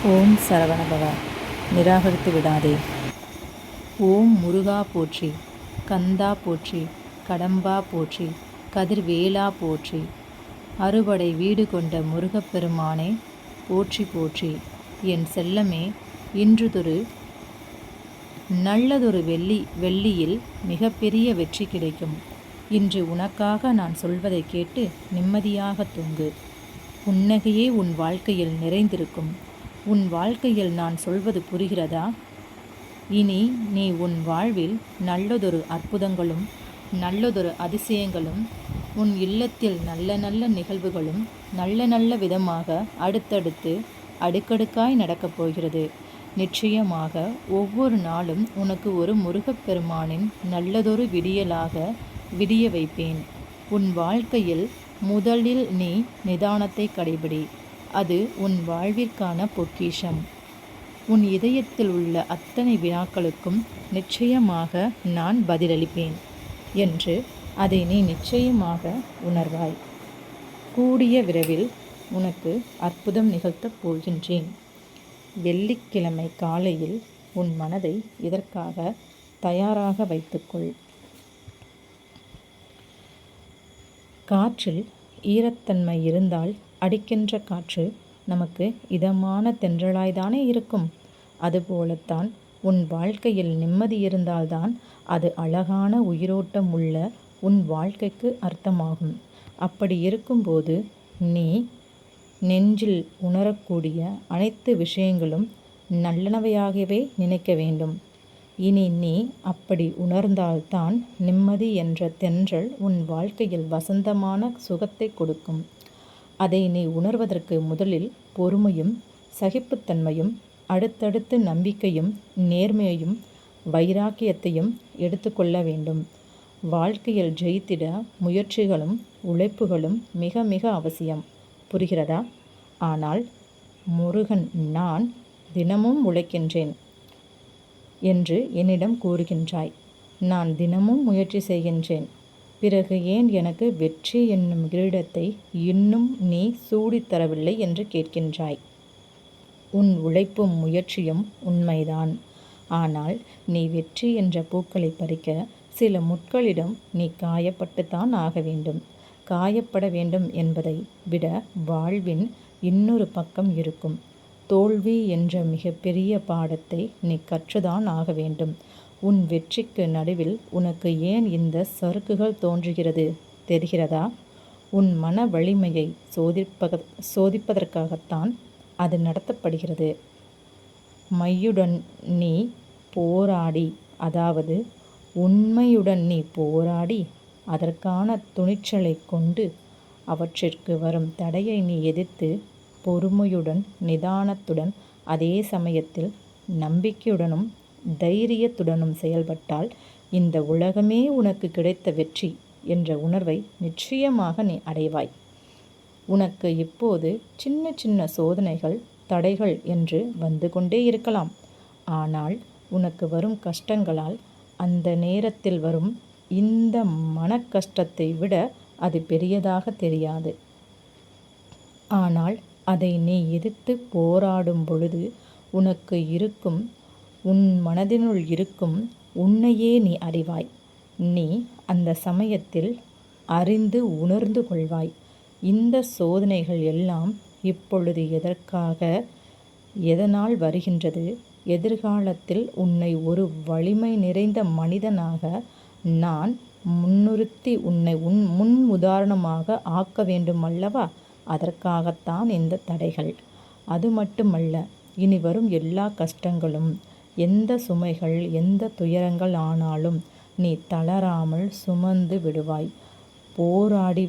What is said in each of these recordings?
ஓம் சரவணபவ. நிராகரித்து விடாதே. ஓம் முருகா போற்றி, கந்தா போற்றி, கடம்பா போற்றி, கதிர்வேலா போற்றி, அறுபடை வீடு கொண்ட முருகப்பெருமானே போற்றி போற்றி. என் செல்லமே, இன்றுதொரு நல்லதொரு வெள்ளியில் மிகப்பெரிய வெற்றி கிடைக்கும். இன்று உனக்காக நான் சொல்வதை கேட்டு நிம்மதியாக தூங்கு. புன்னகையே உன் வாழ்க்கையில் நிறைந்திருக்கும். உன் வாழ்க்கையில் நான் சொல்வது புரிகிறதா? இனி நீ உன் வாழ்வில் நல்லதொரு அற்புதங்களும் நல்லதொரு அதிசயங்களும் உன் இல்லத்தில் நல்ல நல்ல நிகழ்வுகளும் நல்ல நல்ல விதமாக அடுத்தடுத்து அடுக்கடுக்காய் நடக்கப் போகிறது. நிச்சயமாக ஒவ்வொரு நாளும் உனக்கு ஒரு முருகப்பெருமானின் நல்லதொரு விடியலாக விடிய வைப்பேன். உன் வாழ்க்கையில் முதலில் நீ நிதானத்தை கடைபிடி. அது உன் வாழ்விற்கான பொக்கிஷம். உன் இதயத்தில் உள்ள அத்தனை வினாக்களுக்கும் நிச்சயமாக நான் பதிலளிப்பேன் என்று அதை நீ நிச்சயமாக உணர்வாய். கூடிய விரைவில் உனக்கு அற்புதம் நிகழ்த்தப் போகின்றேன். வெள்ளிக்கிழமை காலையில் உன் மனதை இதற்காக தயாராக வைத்துக்கொள். காற்றில் ஈரத்தன்மை இருந்தால் அடிக்கின்ற காற்று நமக்கு இதமான தென்றலாய்தானே இருக்கும். அதுபோலத்தான் உன் வாழ்க்கையில் நிம்மதி இருந்தால்தான் அது அழகான உயிரோட்டம் உள்ள உன் வாழ்க்கைக்கு அர்த்தமாகும். அப்படி இருக்கும்போது நீ நெஞ்சில் உணரக்கூடிய அனைத்து விஷயங்களும் நல்லனவையாகவே நினைக்க வேண்டும். இனி நீ அப்படி உணர்ந்தால்தான் நிம்மதி என்ற தென்றல் உன் வாழ்க்கையில் வசந்தமான சுகத்தை கொடுக்கும். அதை நீ உணர்வதற்கு முதலில் பொறுமையும் சகிப்புத்தன்மையும் அடுத்தடுத்து நம்பிக்கையும் நேர்மையையும் வைராக்கியத்தையும் எடுத்துக்கொள்ள வேண்டும். வாழ்க்கையில் ஜெயித்திட முயற்சிகளும் உழைப்புகளும் மிக மிக அவசியம். புரிகிறதா? ஆனால் முருகன் நான் தினமும் உழைக்கின்றேன் என்று என்னிடம் கூறுகின்றாய். நான் தினமும் முயற்சி செய்கின்றேன். பிறகு ஏன் எனக்கு வெற்றி என்னும் கிரீடத்தை இன்னும் நீ சூடித்தரவில்லை என்று கேட்கின்றாய். உன் உழைப்பும் முயற்சியும் உண்மைதான். ஆனால் நீ வெற்றி என்ற பூக்களை பறிக்க சில முட்களிடம் நீ காயப்பட்டுத்தான் ஆக வேண்டும். காயப்பட வேண்டும் என்பதை விட வாழ்வின் இன்னொரு பக்கம் இருக்கும். தோல்வி என்ற மிகப்பெரிய பாடத்தை நீ கற்றுதான் ஆக வேண்டும். உன் வெற்றிக்கு நடுவில் உனக்கு ஏன் இந்த சறுக்குகள் தோன்றுகிறது தெரிகிறதா? உன் மன வலிமையை சோதிப்பதற்காகத்தான் அது நடத்தப்படுகிறது. மையுடன் நீ போராடி, அதாவது உண்மையுடன் நீ போராடி அதற்கான துணிச்சலை கொண்டு அவற்றிற்கு வரும் தடையை நீ எதிர்த்து பொறுமையுடன் நிதானத்துடன் அதே சமயத்தில் நம்பிக்கையுடனும் தைரியத்துடனும் செயல்பட்டால் இந்த உலகமே உனக்கு கிடைத்த வெற்றி என்ற உணர்வை நிச்சயமாக நீ அடைவாய். உனக்கு இப்போது சின்ன சின்ன சோதனைகள் தடைகள் என்று வந்து கொண்டே இருக்கலாம். ஆனால் உனக்கு வரும் கஷ்டங்களால் அந்த நேரத்தில் வரும் இந்த மன கஷ்டத்தை விட அது பெரியதாக தெரியாது. ஆனால் அதை நீ எதிர்த்து போராடும் பொழுது உனக்கு இருக்கும் உன் மனதினுள் இருக்கும் உன்னையே நீ அறிவாய். நீ அந்த சமயத்தில் அறிந்து உணர்ந்து கொள்வாய். இந்த சோதனைகள் எல்லாம் இப்பொழுது எதற்காக எதனால் வருகின்றது? எதிர்காலத்தில் உன்னை ஒரு வலிமை நிறைந்த மனிதனாக நான் முன்னிறுத்தி உன்னை முன் உதாரணமாக ஆக்க வேண்டும் அல்லவா? அதற்காகத்தான் இந்த தடைகள். அது மட்டுமல்ல, இனி வரும் எல்லா கஷ்டங்களும் எந்த சுமைகள் எந்த துயரங்கள் ஆனாலும் நீ தளராமல் சுமந்து விடுவாய். போராடி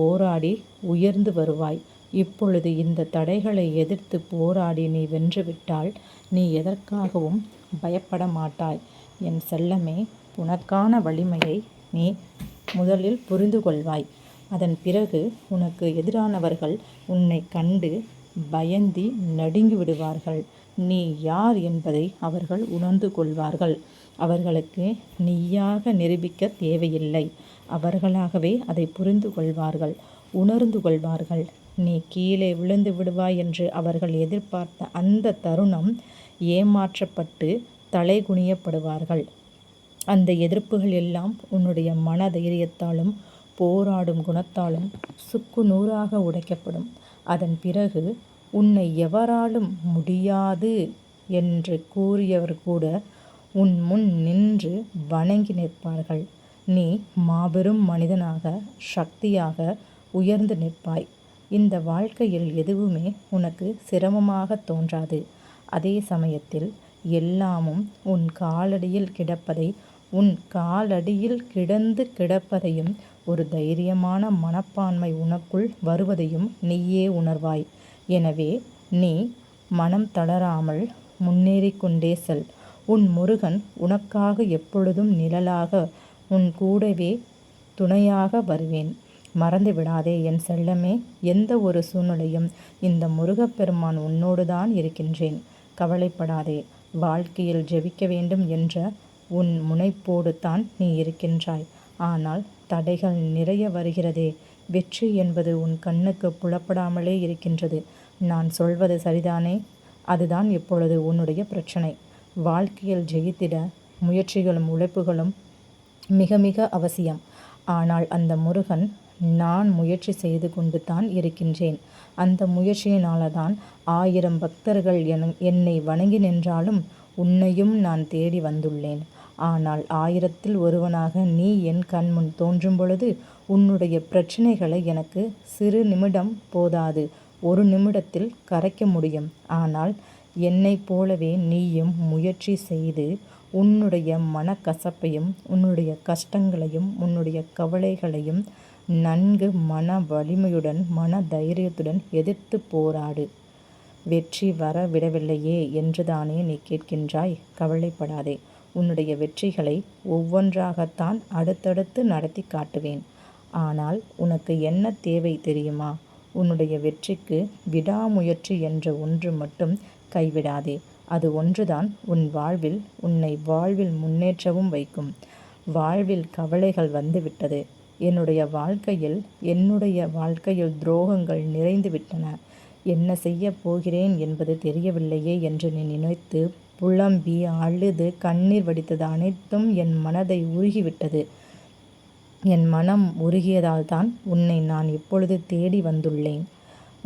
போராடி உயர்ந்து வருவாய். இப்பொழுது இந்த தடைகளை எதிர்த்து போராடி நீ வென்றுவிட்டால் நீ எதற்காகவும் பயப்பட மாட்டாய். என் செல்லமே, உனக்கான வலிமையை நீ முதலில் புரிந்து கொள்வாய். அதன் பிறகு உனக்கு எதிரானவர்கள் உன்னை கண்டு பயந்தி நடுங்கி விடுவார்கள். நீ யார் என்பதை அவர்கள் உணர்ந்து கொள்வார்கள். அவர்களுக்கு நீயாக நிரூபிக்க தேவையில்லை. அவர்களாகவே அதை புரிந்து கொள்வார்கள், உணர்ந்து கொள்வார்கள். நீ கீழே விழுந்து விடுவாய் என்று அவர்கள் எதிர்பார்த்த அந்த தருணம் ஏமாற்றப்பட்டு தலைகுனியப்படுவார்கள். அந்த எதிர்ப்புகள் எல்லாம் உன்னுடைய மன தைரியத்தாலும் போராடும் குணத்தாலும் சுக்கு நூறாக உடைக்கப்படும். அதன் பிறகு உன்னை எவராலும் முடியாது என்று கூறியவர் கூட உன் முன் நின்று வணங்கி நிற்பார்கள். நீ மாபெரும் மனிதனாக, சக்தியாக உயர்ந்து நிற்பாய். இந்த வாழ்க்கையில் எதுவுமே உனக்கு சிரமமாக தோன்றாது. அதே சமயத்தில் எல்லாமும் உன் காலடியில் கிடப்பதை, உன் காலடியில் கிடப்பதையும், ஒரு தைரியமான மனப்பான்மை உனக்குள் வருவதையும் நீயே உணர்வாய். எனவே நீ மனம் தளராமல் முன்னேறிக்கொண்டே செல். உன் முருகன் உனக்காக எப்பொழுதும் நிழலாக, உன் கூடவே துணையாக வருவேன். மறந்து விடாதே என் செல்லமே. எந்த ஒரு சூழ்நிலையும் இந்த முருகப்பெருமான் உன்னோடு தான் இருக்கின்றேன். கவலைப்படாதே. வாழ்க்கையில் ஜெயிக்க வேண்டும் என்ற உன் முனைப்போடு தான் நீ இருக்கின்றாய். ஆனால் தடைகள் நிறைய வருகிறதே. வெற்றி என்பது உன் கண்ணுக்கு புலப்படாமலே இருக்கின்றது. நான் சொல்வது சரிதானே? அதுதான் இப்பொழுது உன்னுடைய பிரச்சனை. வாழ்க்கையில் ஜெயித்திட முயற்சிகளும் உழைப்புகளும் மிக மிக அவசியம். ஆனால் அந்த முருகன் நான் முயற்சி செய்து கொண்டு தான் இருக்கின்றேன். அந்த முயற்சியினால தான் 1000 பக்தர்கள் என்னை வணங்கி நின்றாலும் உன்னையும் நான் தேடி வந்துள்ளேன். ஆனால் 1000ல் ஒருவனாக நீ என் கண்முன் தோன்றும் பொழுது உன்னுடைய பிரச்சனைகளை எனக்கு சிறு நிமிடம் போதாது, 1 நிமிடத்தில் கரைக்க முடியும். ஆனால் என்னைப் போலவே நீயும் முயற்சி செய்து உன்னுடைய மனக்கசப்பையும், உன்னுடைய கஷ்டங்களையும், உன்னுடைய கவலைகளையும் நன்கு மன வலிமையுடன், மன தைரியத்துடன் எதிர்த்து போராடு. வெற்றி வர விடவில்லையே என்றுதானே நீ கேட்கின்றாய்? கவலைப்படாதே. உன்னுடைய வெற்றிகளை ஒவ்வொன்றாகத்தான் அடுத்தடுத்து நடத்தி காட்டுவேன். ஆனால் உனக்கு என்ன தேவை தெரியுமா? உன்னுடைய வெற்றிக்கு விடாமுயற்சி என்ற ஒன்று மட்டும் கைவிடாதே. அது ஒன்றுதான் உன் உன்னை வாழ்வில் முன்னேற்றவும் வைக்கும். வாழ்வில் கவலைகள் வந்துவிட்டது. என்னுடைய வாழ்க்கையில் துரோகங்கள் நிறைந்து விட்டன. என்ன செய்ய போகிறேன் என்பது தெரியவில்லையே என்று நீ நினைத்து புலம்பி அழுது கண்ணீர் வடித்தது அனைத்தும் என் மனதை உருகிவிட்டது. என் மனம் உருகியதால் தான் உன்னை நான் இப்பொழுது தேடி வந்துள்ளேன்.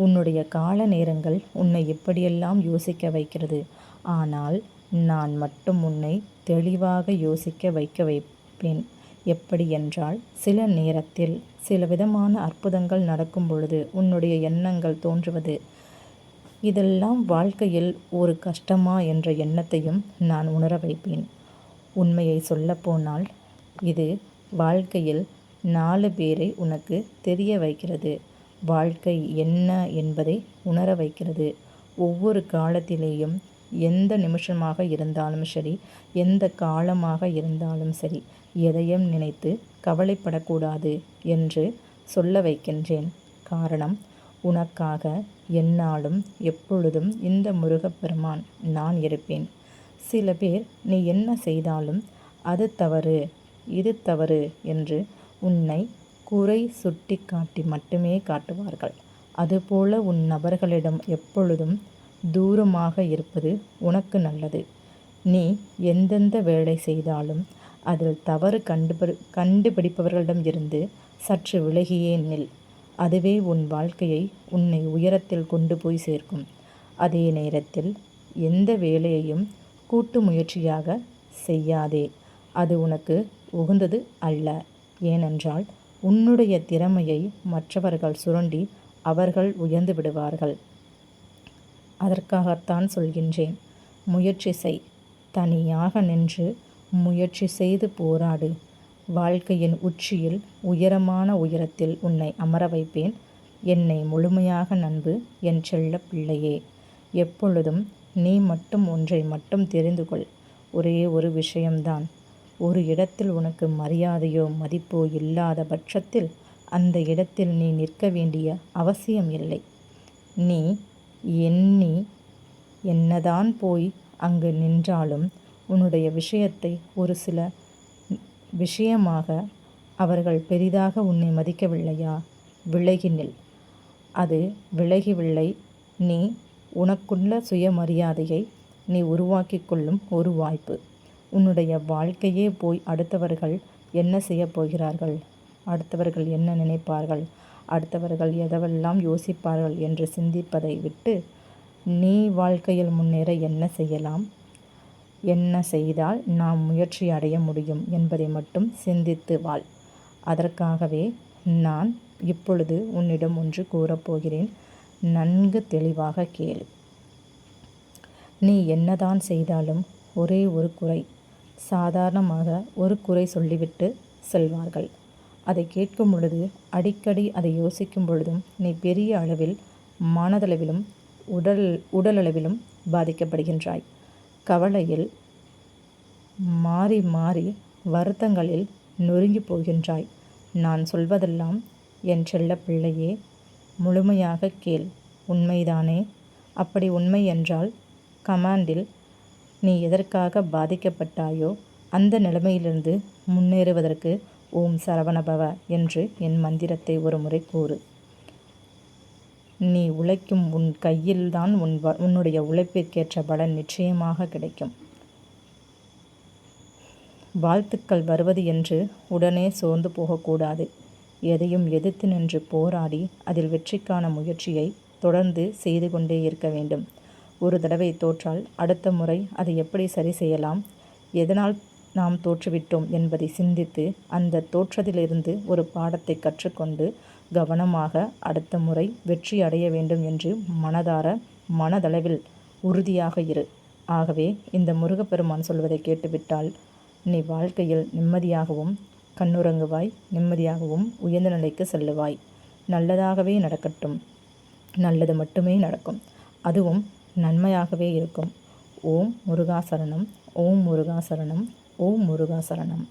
உன்னுடைய கால நேரங்கள் உன்னை எப்படியெல்லாம் யோசிக்க வைக்கிறது. ஆனால் நான் மட்டும் உன்னை தெளிவாக யோசிக்க வைப்பேன். எப்படி என்றால், சில நேரத்தில் சில விதமான அற்புதங்கள் நடக்கும் பொழுது உன்னுடைய எண்ணங்கள் தோன்றுவது, இதெல்லாம் வாழ்க்கையில் ஒரு கஷ்டமா என்ற எண்ணத்தையும் நான் உணர வைப்பேன். உண்மையை சொல்லப்போனால் இது வாழ்க்கையில் 4 பேரை உனக்கு தெரிய வைக்கிறது. வாழ்க்கை என்ன என்பதை உணர வைக்கிறது. ஒவ்வொரு காலத்திலேயும் எந்த நிமிஷமாக இருந்தாலும் சரி, எந்த காலமாக இருந்தாலும் சரி, எதையும் நினைத்து கவலைப்படக்கூடாது என்று சொல்ல வைக்கின்றேன். காரணம், உனக்காக எந்நாளும் எப்பொழுதும் இந்த முருகப்பெருமான் நான் இருப்பேன். சில பேர் நீ என்ன செய்தாலும் அது தவறு, இது தவறு என்று உன்னை குறை சுட்டி காட்டி மட்டுமே காட்டுவார்கள். அதுபோல உன் நபர்களிடம் எப்பொழுதும் தூரமாக இருப்பது உனக்கு நல்லது. நீ எந்தெந்த வேலை செய்தாலும் அதில் தவறு கண்டுபிடிப்பவர்களிடம் இருந்து சற்று விலகியே நில். அதுவே உன் வாழ்க்கையை உன்னை உயரத்தில் கொண்டு போய் சேர்க்கும். அதே நேரத்தில் எந்த வேலையையும் கூட்டு முயற்சியாக செய்யாதே. அது உனக்கு உகந்தது அல்ல. ஏனென்றால் உன்னுடைய திறமையை மற்றவர்கள் சுரண்டி அவர்கள் உயர்ந்து விடுவார்கள். அதற்காகத்தான் சொல்கின்றேன், முயற்சி செய். தனியாக நின்று முயற்சி செய்து போராடு. வாழ்க்கையின் உச்சியில் உயரமான உயரத்தில் உன்னை அமர வைப்பேன். என்னை முழுமையாக நம்பு என் செல்ல பிள்ளையே. எப்பொழுதும் நீ மட்டும் ஒன்றை மட்டும் தெரிந்து கொள். ஒரே ஒரு விஷயம்தான். ஒரு இடத்தில் உனக்கு மரியாதையோ மதிப்போ இல்லாத பட்சத்தில் அந்த இடத்தில் நீ நிற்க வேண்டிய அவசியம் இல்லை. நீ என்னதான் போய் அங்கு நின்றாலும் உன்னுடைய விஷயத்தை ஒரு சில விஷயமாக அவர்கள் பெரிதாக உன்னை மதிக்கவில்லையா? விலகி நில். அது விலகிவில்லை. நீ உனக்குள்ள சுயமரியாதையை நீ உருவாக்கி கொள்ளும் ஒரு வாய்ப்பு. உன்னுடைய வாழ்க்கையே போய் அடுத்தவர்கள் என்ன செய்ய போகிறார்கள், அடுத்தவர்கள் என்ன நினைப்பார்கள், அடுத்தவர்கள் எதவெல்லாம் யோசிப்பார்கள் என்று சிந்திப்பதை விட்டு நீ வாழ்க்கையில் முன்னேற என்ன செய்யலாம், என்ன செய்தால் நாம் முயற்சி அடைய முடியும் என்பதை மட்டும் சிந்தித்து வாழ். அதற்காகவே நான் இப்பொழுது உன்னிடம் ஒன்று கூறப்போகிறேன். நன்கு தெளிவாக கேளு. நீ என்னதான் செய்தாலும் ஒரே ஒரு குறை, சாதாரணமாக ஒரு குறை சொல்லிவிட்டு செல்வார்கள். அதை கேட்கும் பொழுது, அடிக்கடி அதை யோசிக்கும் பொழுதும் நீ பெரிய அளவில் மனதளவிலும் உடலளவிலும் பாதிக்கப்படுகின்றாய். கவலையில் மாறி மாறி வருத்தங்களில் நொறுங்கி போகின்றாய். நான் சொல்வதெல்லாம் என் செல்ல பிள்ளையே முழுமையாக கேள். உண்மைதானே? அப்படி உண்மை என்றால் கமாண்டில் நீ எதற்காக பாதிக்கப்பட்டாயோ அந்த நிலைமையிலிருந்து முன்னேறுவதற்கு ஓம் சரவணபவ என்று என் மந்திரத்தை ஒரு முறை கூறு. நீ உழைக்கும் உன் கையில்தான் உன்னுடைய உழைப்பிற்கேற்ற பலன் நிச்சயமாக கிடைக்கும். வாழ்த்துக்கள் வருவது என்று உடனே சோர்ந்து போகக்கூடாது. எதையும் எதிர்த்து நின்று போராடி அதில் வெற்றிக்கான முயற்சியை தொடர்ந்து செய்து கொண்டே இருக்க வேண்டும். ஒரு தடவை தோற்றால் அடுத்த முறை அதை எப்படி சரி செய்யலாம், எதனால் நாம் தோற்றுவிட்டோம் என்பதை சிந்தித்து அந்த தோற்றத்திலிருந்து ஒரு பாடத்தை கற்றுக்கொண்டு கவனமாக அடுத்த முறை வெற்றி அடைய வேண்டும் என்று மனதளவில் உறுதியாக இரு. ஆகவே இந்த முருகப்பெருமான் சொல்வதை கேட்டுவிட்டால் நீ வாழ்க்கையில் நிம்மதியாகவும் கண்ணுறங்குவாய், நிம்மதியாகவும் உயர்ந்த நிலைக்கு செல்லுவாய். நல்லதாகவே நடக்கட்டும். நல்லது மட்டுமே நடக்கும். அதுவும் நன்மையாகவே இருக்கும். ஓம் முருகாசரணம், ஓம் முருகாசரணம், ஓம் முருகாசரணம்,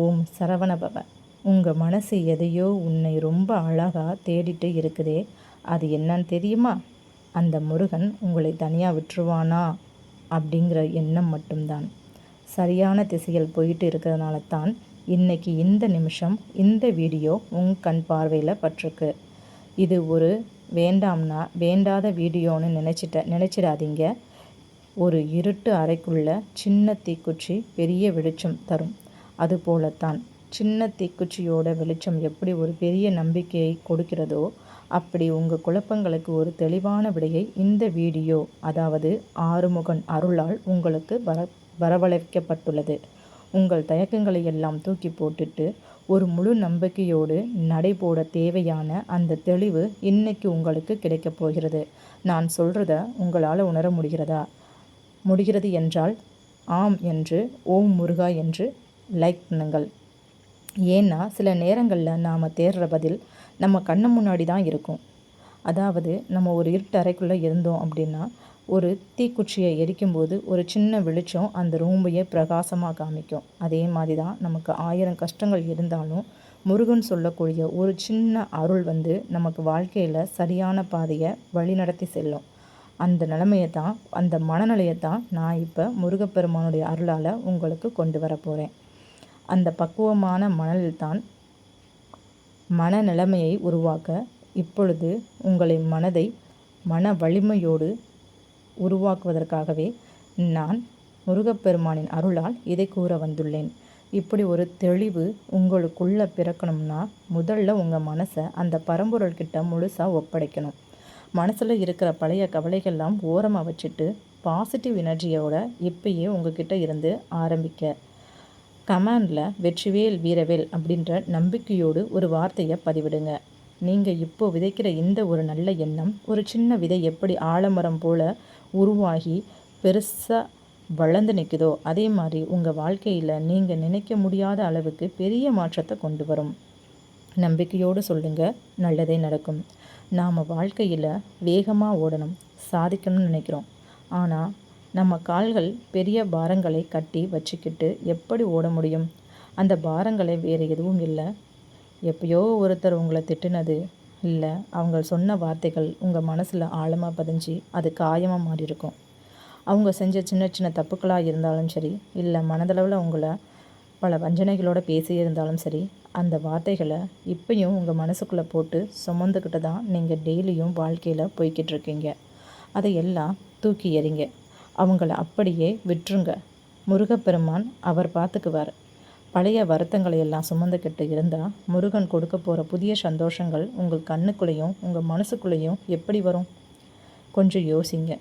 ஓம் சரவணபவ. உங்கள் மனசு எதையோ உன்னை ரொம்ப அழகாக தேடிட்டு இருக்குதே, அது என்னன்னு தெரியுமா? அந்த முருகன் உங்களை தனியாக விட்டுருவானா அப்படிங்கிற எண்ணம் மட்டும்தான். சரியான திசையில் போயிட்டு இருக்கிறதுனால தான் இன்றைக்கி இந்த நிமிஷம் இந்த வீடியோ கண் பார்வையில் பட்டிருக்கு. இது ஒரு வேண்டாத வீடியோன்னு நினச்சிடாதீங்க. ஒரு இருட்டு அறைக்குள்ள சின்ன தீக்குச்சி பெரிய வெளிச்சம் தரும். அதுபோலத்தான் சின்ன தீக்குச்சியோட வெளிச்சம் எப்படி ஒரு பெரிய நம்பிக்கையை கொடுக்கிறதோ அப்படி உங்கள் குழப்பங்களுக்கு ஒரு தெளிவான விடையை இந்த வீடியோ, அதாவது ஆறுமுகன் அருளால் உங்களுக்கு வரவழைக்கப்பட்டுள்ளது. உங்கள் தயக்கங்களை எல்லாம் தூக்கி போட்டுட்டு ஒரு முழு நம்பிக்கையோடு நடைபோட தேவையான அந்த தெளிவு இன்னைக்கு உங்களுக்கு கிடைக்கப் போகிறது. நான் சொல்கிறத உங்களால் உணர முடிகிறது என்றால் ஆம் என்று ஓம் முருகா என்று லைக் பண்ணுங்கள். ஏன்னா சில நேரங்களில் நாம் தேடுற பதில் நம்ம கண்ணு முன்னாடி தான் இருக்கும். அதாவது நம்ம ஒரு இருட்டு அறைக்குள்ளே இருந்தோம் அப்படின்னா ஒரு தீக்குச்சியை எரிக்கும்போது ஒரு சின்ன வெளிச்சம் அந்த ரூமையே பிரகாசமாக காமிக்கும். அதே மாதிரி தான் நமக்கு 1000 கஷ்டங்கள் இருந்தாலும் முருகன் சொல்லக்கூடிய ஒரு சின்ன அருள் நமக்கு வாழ்க்கையில் சரியான பாதையை வழிநடத்தி செல்லும். அந்த நிலைமையை தான், அந்த மனநிலையை தான் நான் இப்போ முருகப்பெருமானுடைய அருளால் உங்களுக்கு கொண்டு வர போகிறேன். அந்த பக்குவமான மனதில்தான் மனநிலைமையை உருவாக்க இப்பொழுது உங்களை மன வலிமையோடு உருவாக்குவதற்காகவே நான் முருகப்பெருமானின் அருளால் இதை கூற வந்துள்ளேன். இப்படி ஒரு தெளிவு உங்களுக்குள்ளே பிறக்கணும்னா முதல்ல உங்கள் மனசை அந்த பரம்பொருள்கிட்ட முழுசாக ஒப்படைக்கணும். மனசில் இருக்கிற பழைய கவலைகள்லாம் ஓரமாக வச்சுட்டு பாசிட்டிவ் எனர்ஜியோட இப்பயே உங்ககிட்ட இருந்து ஆரம்பிக்க. கமாண்டில் வெற்றிவேல் வீரவேல் அப்படின்ற நம்பிக்கையோடு ஒரு வார்த்தையை பதிவிடுங்க. நீங்கள் இப்போ விதைக்கிற இந்த ஒரு நல்ல எண்ணம் ஒரு சின்ன விதை எப்படி ஆலமரம் போல் உருவாகி பெருசாக வளர்ந்து நிற்குதோ அதே மாதிரி உங்கள் வாழ்க்கையில் நீங்கள் நினைக்க முடியாத அளவுக்கு பெரிய மாற்றத்தை கொண்டு வரும். நம்பிக்கையோடு சொல்லுங்கள், நல்லதே நடக்கும். நாம் வாழ்க்கையில் வேகமாக ஓடணும், சாதிக்கணும்னு நினைக்கிறோம். ஆனால் நம்ம கால்கள் பெரிய பாரங்களை கட்டி வச்சுக்கிட்டு எப்படி ஓட முடியும்? அந்த பாரங்களை வேறு எதுவும் இல்லை, எப்பயோ ஒருத்தர் உங்களை திட்டுனது, இல்லை அவங்க சொன்ன வார்த்தைகள் உங்கள் மனசில் ஆழமாக பதிஞ்சு அது காயமாக மாறி இருக்கும். அவங்க செஞ்ச சின்ன சின்ன தப்புக்களாக இருந்தாலும் சரி, இல்லை மனதளவில் உங்களை பல வஞ்சனைகளோடு பேசியிருந்தாலும் சரி, அந்த வார்த்தைகளை இப்பயும் உங்கள் மனசுக்குள்ளே போட்டு சுமந்துக்கிட்டு தான் நீங்கள் டெய்லியும் வாழ்க்கையில் போய்கிட்டு இருக்கீங்க. அதையெல்லாம் தூக்கி எறிங்க. அவங்கள அப்படியே விட்டுருங்க. முருகப்பெருமான் அவர் பார்த்துக்குவார். பழைய வருத்தங்களை எல்லாம் சுமந்துக்கிட்டு இருந்தால் முருகன் கொடுக்க போகிற புதிய சந்தோஷங்கள் உங்கள் கண்ணுக்குள்ளேயும் உங்கள் மனசுக்குள்ளேயும் எப்படி வரும்? கொஞ்சம் யோசிங்க.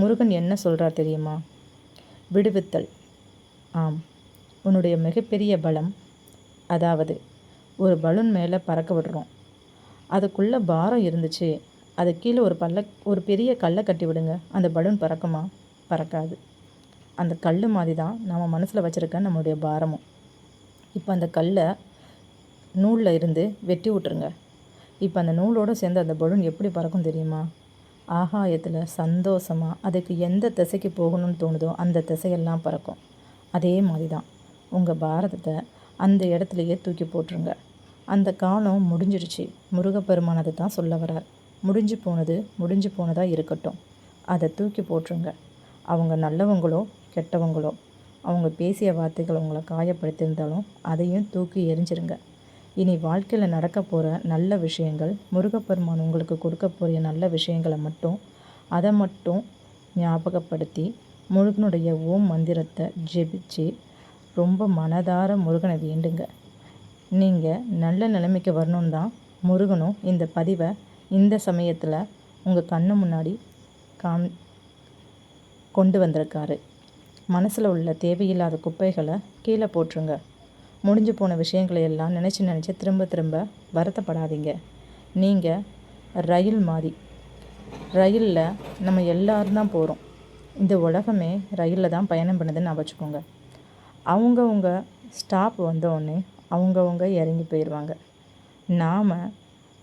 முருகன் என்ன சொல்கிறார் தெரியுமா? விடுவித்தல். ஆம், உன்னுடைய மிகப்பெரிய பலம், அதாவது ஒரு பலூன் மேலே பறக்க விடுறோம். அதுக்குள்ளே பாரம் இருந்துச்சு, அது கீழே ஒரு பெரிய கல்லை கட்டி விடுங்க. அந்த பலூன் பறக்குமா? பறக்காது. அந்த கல் மாதிரி தான் நம்ம மனசில் வச்சுருக்க நம்மளுடைய பாரமும். இப்போ அந்த கல்லை நூலில் இருந்து வெட்டி விட்டுருங்க. இப்போ அந்த நூலோடு சேர்ந்து அந்த பலூன் எப்படி பறக்கும் தெரியுமா? ஆகாயத்தில் சந்தோஷமாக அதுக்கு எந்த திசைக்கு போகணும்னு தோணுதோ அந்த திசையெல்லாம் பறக்கும். அதே மாதிரி தான் உங்கள் பாரதத்தை அந்த இடத்துலையே தூக்கி போட்டுருங்க. அந்த காலம் முடிஞ்சிடுச்சு. முருகப்பெருமான் அதை தான் சொல்ல வரார். முடிஞ்சு போனது முடிஞ்சு போனதாக இருக்கட்டும், அதை தூக்கி போட்டுருங்க. அவங்க நல்லவங்களோ கெட்டவங்களோ, அவங்க பேசிய வார்த்தைகள் உங்களை காயப்படுத்தியிருந்தாலும் அதையும் தூக்கி எரிஞ்சிருங்க. இனி வாழ்க்கையில் நடக்க போகிற நல்ல விஷயங்கள், முருகப்பெருமான் உங்களுக்கு கொடுக்க போகிற நல்ல விஷயங்களை மட்டும் அதை மட்டும் ஞாபகப்படுத்தி முருகனுடைய ஓம் மந்திரத்தை ஜெபிச்சு ரொம்ப மனதார முருகனை வேண்டுங்க. நீங்கள் நல்ல நிலைமைக்கு வரணுன்னு தான் முருகனும் இந்த பதிவை இந்த சமயத்தில் உங்கள் கண்ணு முன்னாடி கொண்டு வந்திருக்காரு. மனசில் உள்ள தேவையில்லாத குப்பைகளை கீழே போட்டுருங்க. முடிஞ்சு போன விஷயங்களை எல்லாம் நினச்சி திரும்ப திரும்ப வருத்தப்படாதீங்க. நீங்கள் ரயில் மாதிரி. ரயிலில் நம்ம எல்லோரும் தான் போகிறோம். இந்த உலகமே ரயிலில் தான் பயணம் பண்ணுதுன்னு வச்சுக்கோங்க. அவங்கவுங்க ஸ்டாப் வந்தோடனே அவங்கவுங்க இறங்கி போயிடுவாங்க. நாம்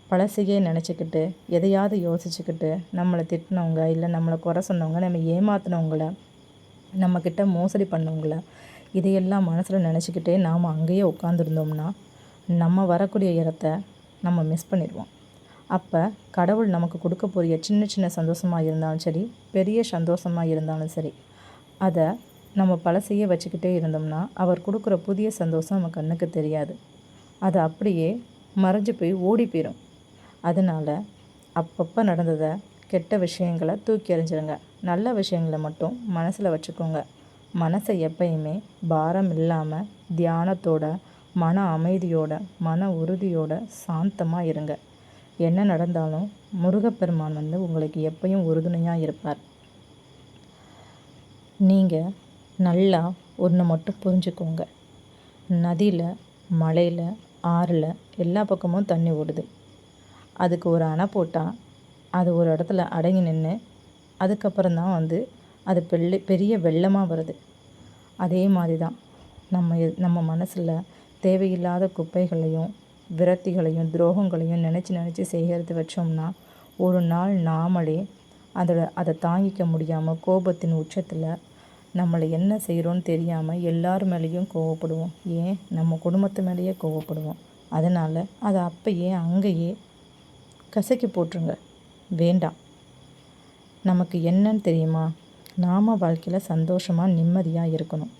பழசையே நினச்சிக்கிட்டு எதையாவது யோசிச்சுக்கிட்டு நம்மளை திட்டினவங்க, இல்லை நம்மளை குறை சொன்னவங்க, நம்ம ஏமாத்தினவங்கள, நம்மக்கிட்ட மோசடி பண்ணவங்கள, இதையெல்லாம் மனசில் நினச்சிக்கிட்டே நாம் அங்கேயே உட்காந்துருந்தோம்னா நம்ம வரக்கூடிய இடத்த நம்ம மிஸ் பண்ணிடுவோம். அப்போ கடவுள் நமக்கு கொடுக்க போகிற சின்ன சின்ன சந்தோஷமாக இருந்தாலும் சரி, பெரிய சந்தோஷமாக இருந்தாலும் சரி, அதை நம்ம பழசையே வச்சுக்கிட்டே இருந்தோம்னா அவர் கொடுக்குற புதிய சந்தோஷம் நம்ம கண்ணுக்கு தெரியாது. அது அப்படியே மறைஞ்சு போய் ஓடி போயிடும். அதனால் அப்பப்போ நடந்ததை, கெட்ட விஷயங்களை தூக்கி எறிஞ்சிருங்க. நல்ல விஷயங்களை மட்டும் மனசில் வச்சுக்கோங்க. மனசை எப்பயுமே பாரம் இல்லாமல் தியானத்தோட, மன அமைதியோட, மன உறுதியோட சாந்தமாக இருங்க. என்ன நடந்தாலும் முருகப்பெருமான் உங்களுக்கு எப்பயும் உறுதுணையாக இருப்பார். நீங்கள் நல்லா ஒன்று மட்டும் புரிஞ்சுக்கோங்க. நதியில், மலையில், ஆறில் எல்லா பக்கமும் தண்ணி ஓடுது. அதுக்கு ஒரு அணை போட்டால் அது ஒரு இடத்துல அடங்கி நின்று அதுக்கப்புறம் தான் அது பெரிய வெள்ளமாக வருது. அதே மாதிரி தான் நம்ம மனசில் தேவையில்லாத குப்பைகளையும் விரக்திகளையும் துரோகங்களையும் நினச்சி சேகரித்து வச்சோம்னா ஒரு நாள் நாமளே அதை தாங்கிக்க முடியாமல் கோபத்தின் உச்சத்தில் நம்மளை என்ன செய்கிறோன்னு தெரியாமல் எல்லார் மேலேயும் கோவப்படுவோம். ஏன், நம்ம குடும்பத்து மேலேயே கோவப்படுவோம். அதனால் அதை அப்பயே அங்கேயே கசக்கி போட்டுருங்க. வேண்டாம். நமக்கு என்னன்னு தெரியுமா? நாம் வாழ்க்கையில் சந்தோஷமாக நிம்மதியாக இருக்கணும்.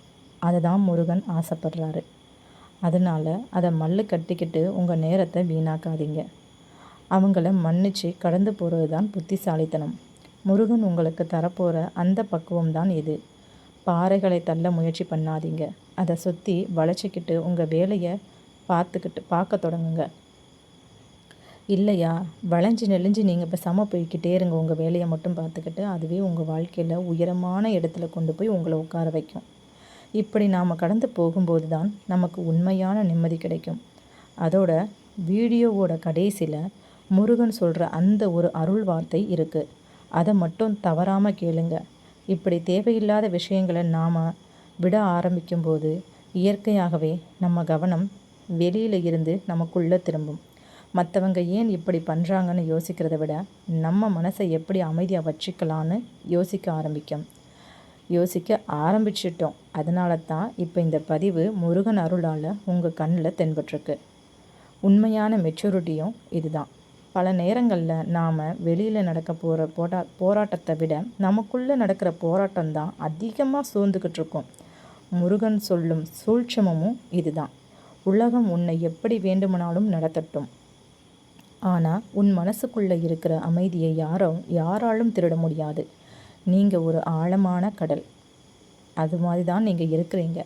அதை தான் முருகன் ஆசைப்படுறாரு. அதனால் அதை மல்லு கட்டிக்கிட்டு உங்கள் நேரத்தை வீணாக்காதீங்க. அவங்கள மன்னிச்சு கடந்து போகிறது தான் புத்திசாலித்தனம். முருகன் உங்களுக்கு தரப்போகிற அந்த பக்குவம் தான் இது. பாறைகளை தள்ள முயற்சி பண்ணாதீங்க. அதை சுற்றி வளைச்சிக்கிட்டு உங்கள் வேலையை பார்க்க தொடங்குங்க. இல்லையா, வளைஞ்சு நெளிஞ்சு நீங்கள் இப்போ போய்கிட்டே இருங்க. உங்கள் வேலையை மட்டும் பார்த்துக்கிட்டு அதுவே உங்கள் வாழ்க்கையில் உயரமான இடத்துல கொண்டு போய் உங்களை உட்கார வைக்கும். இப்படி நாம் கடந்து போகும்போது தான் நமக்கு உண்மையான நிம்மதி கிடைக்கும். அதோட வீடியோவோட கடைசியில் முருகன் சொல்கிற அந்த ஒரு அருள் வார்த்தை இருக்குது. அதை மட்டும் தவறாமல் கேளுங்க. இப்படி தேவையில்லாத விஷயங்களை நாம் விட ஆரம்பிக்கும்போது இயற்கையாகவே நம்ம கவனம் வெளியில் இருந்து நமக்குள்ளே திரும்பும். மற்றவங்க ஏன் இப்படி பண்ணுறாங்கன்னு யோசிக்கிறத விட நம்ம மனசை எப்படி அமைதியாக வச்சுக்கலான்னு யோசிக்க ஆரம்பிச்சிட்டோம். அதனால தான் இப்போ இந்த பதிவு முருகன் அருளால் உங்கள் கண்ணில் தென்பட்டிருக்கு. உண்மையான மெச்சூரிட்டியும் இதுதான். பல நேரங்களில் நாம் வெளியில் நடக்க போகிற போராட்டத்தை விட நமக்குள்ளே நடக்கிற போராட்டம் தான் அதிகமாக சூழ்ந்துக்கிட்டு இருக்கோம். முருகன் சொல்லும் சூழ்ச்சமும் இதுதான். உலகம் உன்னை எப்படி வேண்டுமானாலும் நடத்தட்டும். ஆனால் உன் மனசுக்குள்ளே இருக்கிற அமைதியை யாராலும் திருட முடியாது. நீங்கள் ஒரு ஆழமான கடல். அது மாதிரி தான் நீங்கள் இருக்கிறீங்க.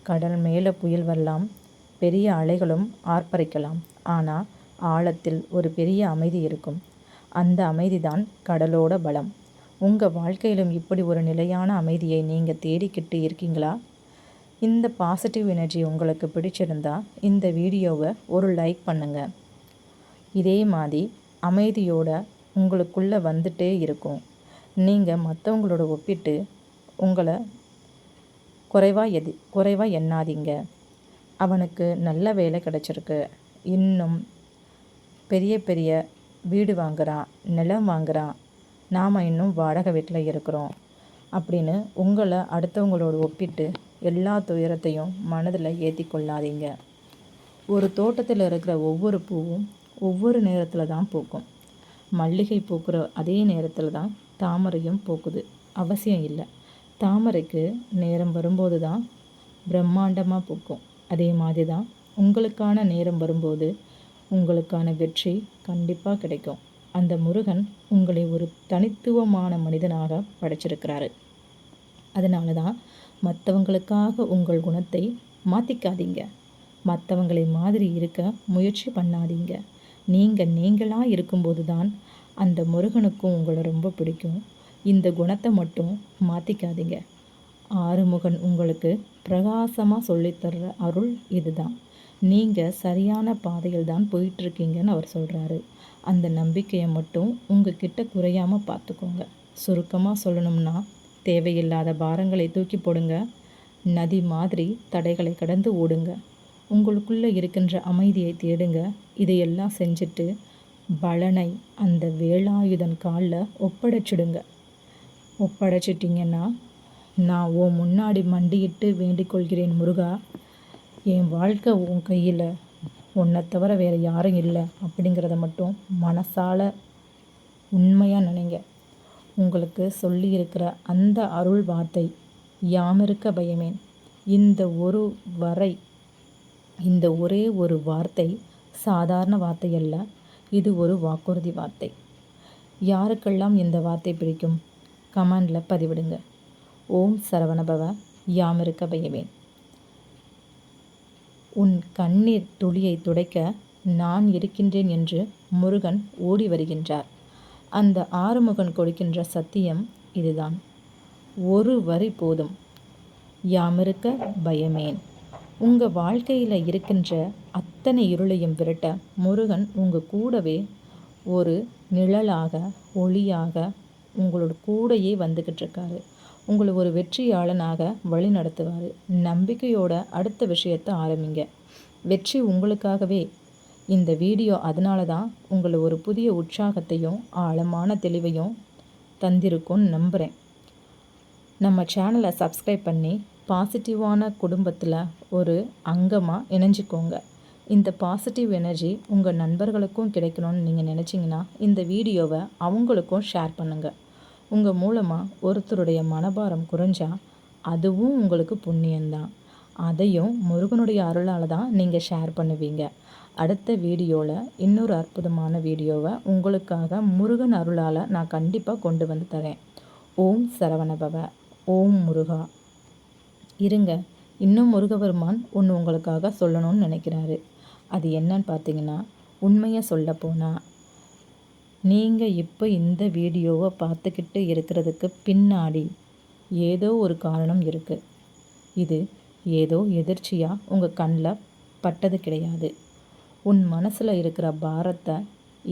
கடல் மேலே புயல் வரலாம், பெரிய அலைகளும் ஆர்ப்பரிக்கலாம். ஆனால் ஆழத்தில் ஒரு பெரிய அமைதி இருக்கும். அந்த அமைதி தான் கடலோட பலம். உங்கள் வாழ்க்கையிலும் இப்படி ஒரு நிலையான அமைதியை நீங்கள் தேடிக்கிட்டு இருக்கீங்களா? இந்த பாசிட்டிவ் எனர்ஜி உங்களுக்கு பிடிச்சிருந்தா இந்த வீடியோவை ஒரு லைக் பண்ணுங்கள். இதே மாதிரி அமைதியோட உங்களுக்குள்ளே வந்துட்டே இருக்கும். நீங்கள் மற்றவங்களோட ஒப்பிட்டு உங்களை குறைவாக எண்ணாதீங்க. அவனுக்கு நல்ல வேலை கிடச்சிருக்கு, இன்னும் பெரிய பெரிய வீடு வாங்குகிறான், நிலம் வாங்குகிறான், நாம் இன்னும் வாடகை வீட்டில் இருக்கிறோம் அப்படின்னு உங்களை அடுத்தவங்களோட ஒப்பிட்டு எல்லா துயரத்தையும் மனதில் ஏற்றி கொள்ளாதீங்க. ஒரு தோட்டத்தில் இருக்கிற ஒவ்வொரு பூவும் ஒவ்வொரு நேரத்தில் தான் பூக்கும். மல்லிகை பூக்கிற அதே நேரத்தில் தான் தாமரையும் பூக்குது அவசியம் இல்லை. தாமரைக்கு நேரம் வரும்போது தான் பிரம்மாண்டமாக பூக்கும். அதே மாதிரி தான் உங்களுக்கான நேரம் வரும்போது உங்களுக்கான வெற்றி கண்டிப்பாக கிடைக்கும். அந்த முருகன் உங்களை ஒரு தனித்துவமான மனிதனாக படைச்சிருக்கிறாரு. அதனால தான் மற்றவங்களுக்காக உங்கள் குணத்தை மாற்றிக்காதீங்க. மற்றவங்களை மாதிரி இருக்க முயற்சி பண்ணாதீங்க. நீங்களாக இருக்கும்போது தான் அந்த முருகனுக்கும் உங்களை ரொம்ப பிடிக்கும். இந்த குணத்தை மட்டும் மாற்றிக்காதீங்க. ஆறுமுகன் உங்களுக்கு பிரகாசமாக சொல்லித்தர்ற அருள் இதுதான். நீங்கள் சரியான பாதையில் தான் போயிட்டுருக்கீங்கன்னு அவர் சொல்கிறாரு. அந்த நம்பிக்கையை மட்டும் உங்ககிட்ட குறையாமல் பார்த்துக்கோங்க. சுருக்கமாக சொல்லணும்னா, தேவையில்லாத பாரங்களை தூக்கி போடுங்க. நதி மாதிரி தடைகளை கடந்து ஓடுங்க. உங்களுக்குள்ளே இருக்கின்ற அமைதியை தேடுங்க. இதையெல்லாம் செஞ்சுட்டு பலனை அந்த வேலாயுதன் காலில் ஒப்படைச்சிட்டிங்கன்னா, நான் உன் முன்னாடி மண்டியிட்டு வேண்டிக் கொள்கிறேன் முருகா, என் வாழ்க்கை உன் கையில், உன்னை தவிர வேறு யாரும் இல்லை அப்படிங்கிறத மட்டும் மனசால் உண்மையாக நினைங்க. உங்களுக்கு சொல்லியிருக்கிற அந்த அருள் வார்த்தை யாமிருக்க பயமேன். இந்த ஒரே ஒரு வார்த்தை சாதாரண வார்த்தை அல்ல. இது ஒரு வாக்குறுதி வார்த்தை. யாருக்கெல்லாம் இந்த வார்த்தை பிடிக்கும் கமெண்டில் பதிவிடுங்க. ஓம் சரவணபவ. யாமிருக்க பயமேன். உன் கண்ணீர் துளியை துடைக்க நான் இருக்கின்றேன் என்று முருகன் ஓடி வருகின்றார். அந்த ஆறுமுகன் கொடுக்கின்ற சத்தியம் இதுதான். ஒரு வரி போதும். யாமிருக்க பயமேன். உங்கள் வாழ்க்கையில் இருக்கின்ற அத்தனை இருளையும் விரட்ட முருகன் உங்கள் கூடவே ஒரு நிழலாக, ஒளியாக உங்களோட கூடையே வந்துக்கிட்டு இருக்காரு. உங்களை ஒரு வெற்றியாளனாக வழி நடத்துவார். நம்பிக்கையோட அடுத்த விஷயத்தை ஆரம்பிங்க. வெற்றி உங்களுக்காகவே. இந்த வீடியோ அதனால தான் உங்களை ஒரு புதிய உற்சாகத்தையும் ஆழமான தெளிவையும் தந்திருக்கும்னு நம்புகிறேன். நம்ம சேனலை சப்ஸ்கிரைப் பண்ணி பாசிட்டிவான குடும்பத்தில் ஒரு அங்கமாக இணைஞ்சிக்கோங்க. இந்த பாசிட்டிவ் எனர்ஜி உங்கள் நண்பர்களுக்கும் கிடைக்கணும்னு நீங்கள் நினச்சிங்கன்னா இந்த வீடியோவை அவங்களுக்கும் ஷேர் பண்ணுங்கள். உங்கள் மூலமாக ஒருத்தருடைய மனபாரம் குறைஞ்சா அதுவும் உங்களுக்கு புண்ணியந்தான். அதையும் முருகனுடைய அருளால் தான் நீங்கள் ஷேர் பண்ணுவீங்க. அடுத்த வீடியோவில் இன்னொரு அற்புதமான வீடியோவை உங்களுக்காக முருகன் அருளால் நான் கண்டிப்பாக கொண்டு வந்து தரேன். ஓம் சரவணபவ. ஓம் முருகா. இருங்க, இன்னும் முருகபெருமான் ஒன்று உங்களுக்காக சொல்லணும்னு நினைக்கிறாரு. அது என்னன்னு பார்த்தீங்கன்னா, உண்மையை சொல்லப்போனால் நீங்கள் இப்போ இந்த வீடியோவை பார்த்துக்கிட்டு இருக்கிறதுக்கு பின்னாடி ஏதோ ஒரு காரணம் இருக்குது. இது ஏதோ எதிர்ச்சியாக உங்கள் கண்ணில் பட்டது கிடையாது. உன் மனசில் இருக்கிற பாரத்தை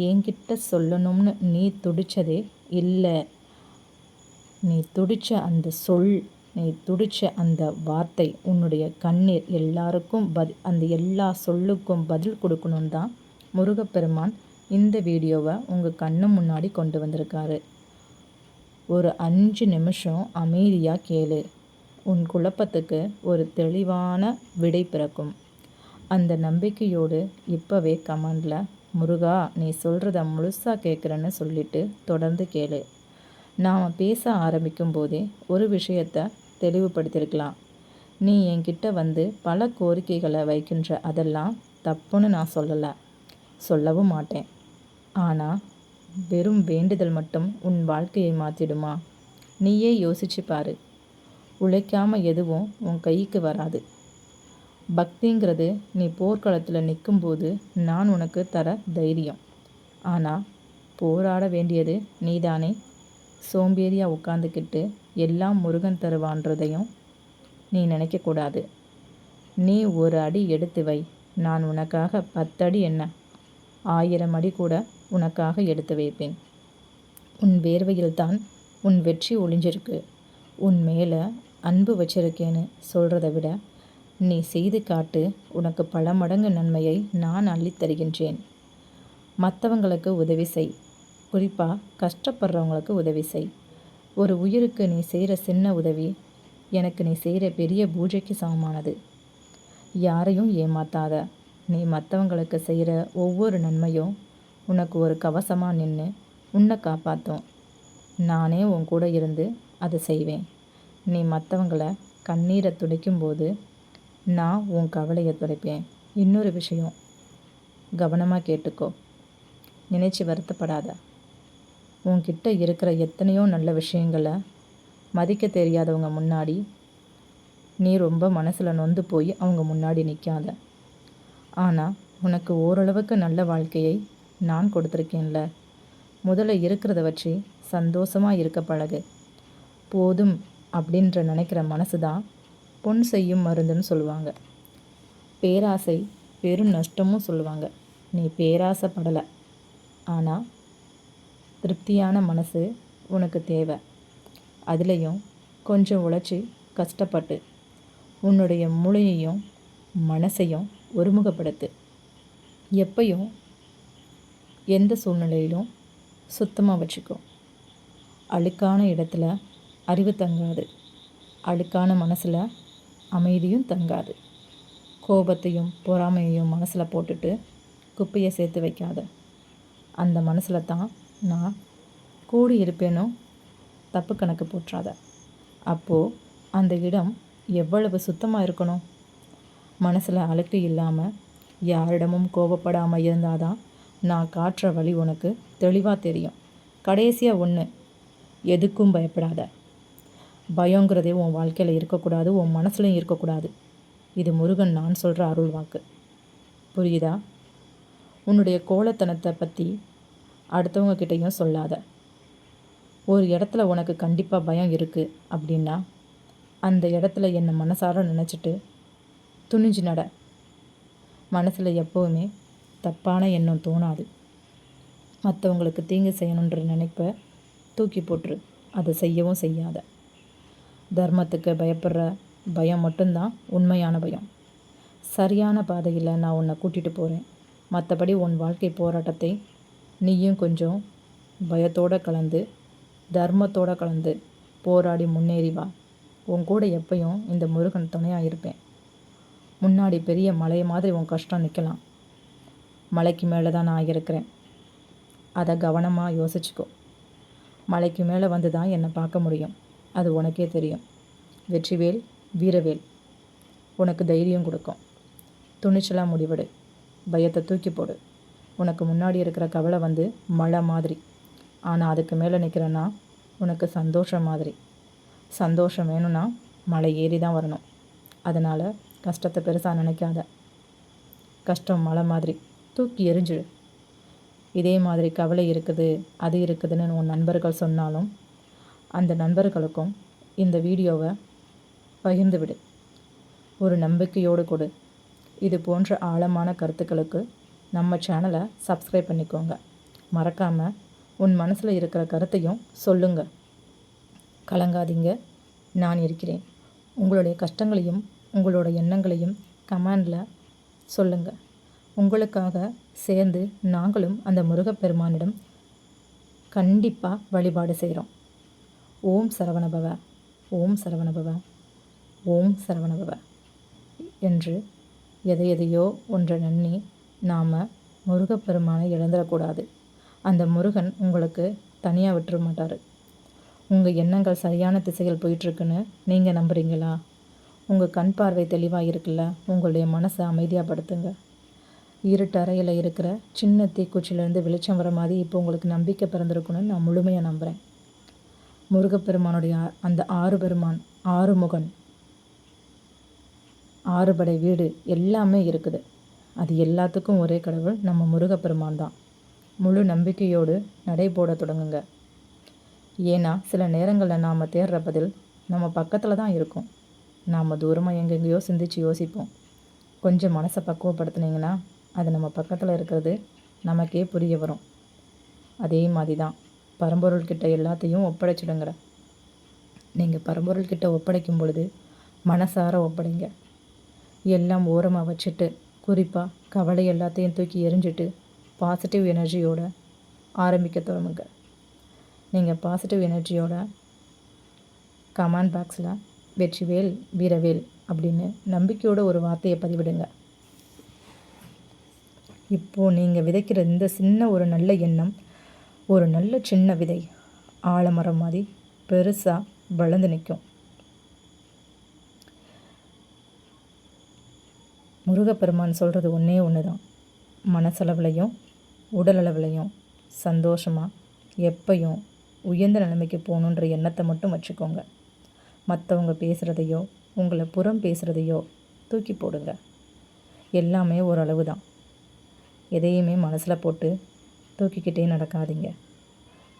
என்கிட்ட சொல்லணும்னு நீ துடிச்சதே இல்லை. நீ துடித்த அந்த சொல், நீ துடித்த அந்த வார்த்தை, உன்னுடைய கண்ணீர் எல்லாருக்கும் அந்த எல்லா சொல்லுக்கும் பதில் கொடுக்கணுன்னு தான் முருகப்பெருமான் இந்த வீடியோவை உங்கள் கண்ணு முன்னாடி கொண்டு வந்திருக்காரு. ஒரு 5 நிமிஷம் அமைதியாக கேளு. உன் குழப்பத்துக்கு ஒரு தெளிவான விடை பிறக்கும். அந்த நம்பிக்கையோடு இப்போவே கமெண்டில் முருகா நீ சொல்கிறத முழுசாக கேட்குறேன்னு சொல்லிவிட்டு தொடர்ந்து கேளு. நாம் பேச ஆரம்பிக்கும் போதே ஒரு விஷயத்தை தெளிவுபடுத்தியிருக்கலாம். நீ என்கிட்ட வந்து பல கோரிக்கைகளை வைக்கின்ற அதெல்லாம் தப்புன்னு நான் சொல்லலை, சொல்லவும் மாட்டேன். ஆனால் வெறும் வேண்டுதல் மட்டும் உன் வாழ்க்கையை மாற்றிடுமா? நீயே யோசிச்சு பாரு. உழைக்காமல் எதுவும் உன் கைக்கு வராது. பக்திங்கிறது நீ போர்க்களத்தில் நிற்கும்போது நான் உனக்கு தர தைரியம். ஆனால் போராட வேண்டியது நீதானே. சோம்பேறியாக உட்காந்துக்கிட்டு எல்லாம் முருகன் தருவான்றதையும் நீ நினைக்கக்கூடாது. நீ ஒரு அடி எடுத்து வை, நான் உனக்காக 10 அடி என்ன 1000 அடி கூட உனக்காக எடுத்து வைப்பேன். உன் வேர்வையில்தான் உன் வெற்றி ஒளிஞ்சிருக்கு. உன் மேலே அன்பு வச்சிருக்கேன்னு சொல்கிறத விட நீ செய்து காட்டு. உனக்கு பல மடங்கு நன்மையை நான் அள்ளித் தருகின்றேன். மற்றவங்களுக்கு உதவி செய், குறிப்பாக கஷ்டப்படுறவங்களுக்கு உதவி செய். ஒரு உயிருக்கு நீ செய்கிற சின்ன உதவி எனக்கு நீ செய்கிற பெரிய பூஜைக்கு சமமானது. யாரையும் ஏமாத்தாத. நீ மற்றவங்களுக்கு செய்கிற ஒவ்வொரு நன்மையும் உனக்கு ஒரு கவசமாக நின்று உன்னை காப்பாற்றும். நானே உன் கூட இருந்து அதை செய்வேன். நீ மற்றவங்கள கண்ணீரை துடைக்கும்போது நான் உன் கவலையை துடைப்பேன். இன்னொரு விஷயம் கவனமாக கேட்டுக்கோ, நினைச்சு வருத்தப்படாத. உன்கிட்ட இருக்கிற எத்தனையோ நல்ல விஷயங்களை மதிக்க தெரியாதவங்க முன்னாடி நீ ரொம்ப மனசில் நொந்து போய் அவங்க முன்னாடி நிற்காத. ஆனால் உனக்கு ஓரளவுக்கு நல்ல வாழ்க்கையை நான் கொடுத்துருக்கேன்ல. முதல்ல இருக்கிறத வச்சு சந்தோஷமாக இருக்க பழகு. போதும் அப்படின்ற நினைக்கிற மனசு தான் பொன் செய்யும் மருந்துன்னு சொல்லுவாங்க. பேராசை பெரும் நஷ்டமும் சொல்லுவாங்க. நீ பேராசைப்படலை, ஆனால் திருப்தியான மனசு உனக்கு தேவை. அதுலேயும் கொஞ்சம் உழைச்சி கஷ்டப்பட்டு உன்னுடைய மூளையையும் மனசையும் ஒருமுகப்படுத்து. எப்பையும் எந்த சூழ்நிலையிலும் சுத்தமாக வச்சுக்கோ. அழுக்கான இடத்துல அறிவு தங்காது, அழுக்கான மனசில் அமைதியும் தங்காது. கோபத்தையும் பொறாமையையும் மனசில் போட்டுட்டு குப்பையை சேர்த்து வைக்காத. அந்த மனசில் தான் நான் கூடி இருப்பேனோ தப்பு கணக்கு போட்டுறாத. அப்போது அந்த இடம் எவ்வளவு சுத்தமாக இருக்கணும். மனசில் அழுக்கு இல்லாமல் யாரிடமும் கோபப்படாமல் இருந்தால் தான் நான் காட்டுற வழி உனக்கு தெளிவாக தெரியும். கடைசியாக ஒன்று, எதுக்கும் பயப்படாத. பயங்கிறதே உன் வாழ்க்கையில் இருக்கக்கூடாது, உன் மனசுலையும் இருக்கக்கூடாது. இது முருகன் நான் சொல்கிற அருள் வாக்கு. புரியுதா? உன்னுடைய கோலத்தனத்தை பற்றி அடுத்தவங்க கிட்டேயும் சொல்லாத. ஒரு இடத்துல உனக்கு கண்டிப்பாக பயம் இருக்குது அப்படின்னா அந்த இடத்துல என்னை மனசார நினச்சிட்டு துணிஞ்சு நட. மனசில் எப்போவுமே தப்பான எண்ணம் தோணாது. மற்றவங்களுக்கு தீங்கு செய்யணுன்ற நினைப்பை தூக்கி போட்டுரு. அதை செய்யவும் செய்யாத. தர்மத்துக்கு பயப்படுற பயம் மட்டும்தான் உண்மையான பயம். சரியான பாதையில் நான் உன்னை கூட்டிகிட்டு போகிறேன். மற்றபடி உன் வாழ்க்கை போராட்டத்தை நீயும் கொஞ்சம் பயத்தோடு கலந்து தர்மத்தோடு கலந்து போராடி முன்னேறி வா. உன் கூட எப்பயும் இந்த முருகன் துணையாக இருப்பேன். முன்னாடி பெரிய மலை மாதிரி உன் கஷ்டம் நிற்கலாம். மலைக்கு மேலே தான் நான் இருக்கிறேன். அதை கவனமாக யோசிச்சுக்கோ. மலைக்கு மேலே வந்து தான் என்னை பார்க்க முடியும். அது உனக்கே தெரியும். வெற்றிவேல் வீரவேல் உனக்கு தைரியம் கொடுக்கும். துணிச்சலாக முடிவெடு. பயத்தை தூக்கி போடு. உனக்கு முன்னாடி இருக்கிற கவலை வந்து மழை மாதிரி, ஆனால் அதுக்கு மேலே நிற்கிறேன்னா உனக்கு சந்தோஷம் மாதிரி. சந்தோஷம் வேணும்னா மலை ஏறி தான் வரணும். அதனால் கஷ்டத்தை பெருசாக நினைக்காத. கஷ்டம் மலை மாதிரி, தூக்கி எறிஞ்சிடு. இதே மாதிரி கவலை இருக்குது அது இருக்குதுன்னு உன் நண்பர்கள் சொன்னாலும் அந்த நண்பர்களுக்கும் இந்த வீடியோவை பகிர்ந்து விடு. ஒரு நம்பிக்கையோடு கொடு. இது போன்ற ஆழமான கருத்துக்களுக்கு நம்ம சேனலை சப்ஸ்கிரைப் பண்ணிக்கோங்க. மறக்காமல் உன் மனசில் இருக்கிற கருத்தையும் சொல்லுங்கள். கலங்காதீங்க, நான் இருக்கிறேன். உங்களுடைய கஷ்டங்களையும் உங்களோட எண்ணங்களையும் கமெண்டில் சொல்லுங்கள். உங்களுக்காக சேர்ந்து நாங்களும் அந்த முருகப்பெருமானிடம் கண்டிப்பாக வழிபாடு செய்கிறோம். ஓம் சரவணபவ, ஓம் சரவணபவ, ஓம் சரவணபவ என்று எதையோ ஒன்றை நன்னி நாம் முருகப்பெருமானை இழந்துடக்கூடாது. அந்த முருகன் உங்களுக்கு தனியாக விட்டுற மாட்டார். உங்கள் எண்ணங்கள் சரியான திசையில் போயிட்டுருக்குன்னு நீங்கள் நம்புகிறீங்களா? உங்கள் கண் பார்வை தெளிவாக இருக்குல்ல, உங்களுடைய மனசை அமைதியாகப்படுத்துங்க. இருட்டு அறையில் இருக்கிற சின்ன தீக்குச்சிலேருந்து வெளிச்சம் வர மாதிரி இப்போ உங்களுக்கு நம்பிக்கை பிறந்திருக்குன்னு நான் முழுமையாக நம்புகிறேன். முருகப்பெருமானுடைய அந்த 6 பெருமான், 6 முகன், 6 படை வீடு எல்லாமே இருக்குது. அது எல்லாத்துக்கும் ஒரே கடவுள் நம்ம முருகப்பெருமான் தான். முழு நம்பிக்கையோடு நடை போட தொடங்குங்க. ஏன்னா சில நேரங்களில் நாம் தேடுற பதில் நம்ம பக்கத்தில் தான் இருக்கும். நாம் தூரமாக எங்கெங்கேயோ சிந்திச்சு யோசிப்போம். கொஞ்சம் மனசை பக்குவப்படுத்துனீங்கன்னா அது நம்ம பக்கத்தில் இருக்கிறது நமக்கே புரிய வரும். அதே மாதிரி தான் பரம்பொருள்கிட்ட எல்லாத்தையும் ஒப்படைச்சிடுங்க. நீங்கள் பரம்பொருள்கிட்ட ஒப்படைக்கும் பொழுது மனசார ஒப்படைங்க. எல்லாம் ஓரமாக வச்சுட்டு, குறிப்பாக கவலை எல்லாத்தையும் தூக்கி எறிஞ்சிட்டு பாசிட்டிவ் எனர்ஜியோடு ஆரம்பிக்க தொடங்குங்க. நீங்கள் பாசிட்டிவ் எனர்ஜியோட கமெண்ட் பாக்ஸில் வெற்றிவேல் வீரவேல் அப்படின்னு நம்பிக்கையோட ஒரு வார்த்தையை பதிவிடுங்க. இப்போது நீங்கள் விதைக்கிற இந்த சின்ன ஒரு நல்ல எண்ணம் ஒரு நல்ல சின்ன விதை ஆலமரம் மாதிரி பெருசாக வளர்ந்து நிற்கும். முருகப்பெருமான் சொல்கிறது ஒன்றே ஒன்று தான். மனசளவுலையும் உடலளவுலையும் சந்தோஷமாக எப்பையும் உயர்ந்த நிலைமைக்கு போகணுன்ற எண்ணத்தை மட்டும் வச்சுக்கோங்க. மற்றவங்க பேசுகிறதையோ உங்களை புறம் பேசுகிறதையோ தூக்கி போடுங்க. எல்லாமே ஓரளவு தான். எதையுமே மனசில் போட்டு தூக்கிக்கிட்டே நடக்காதீங்க.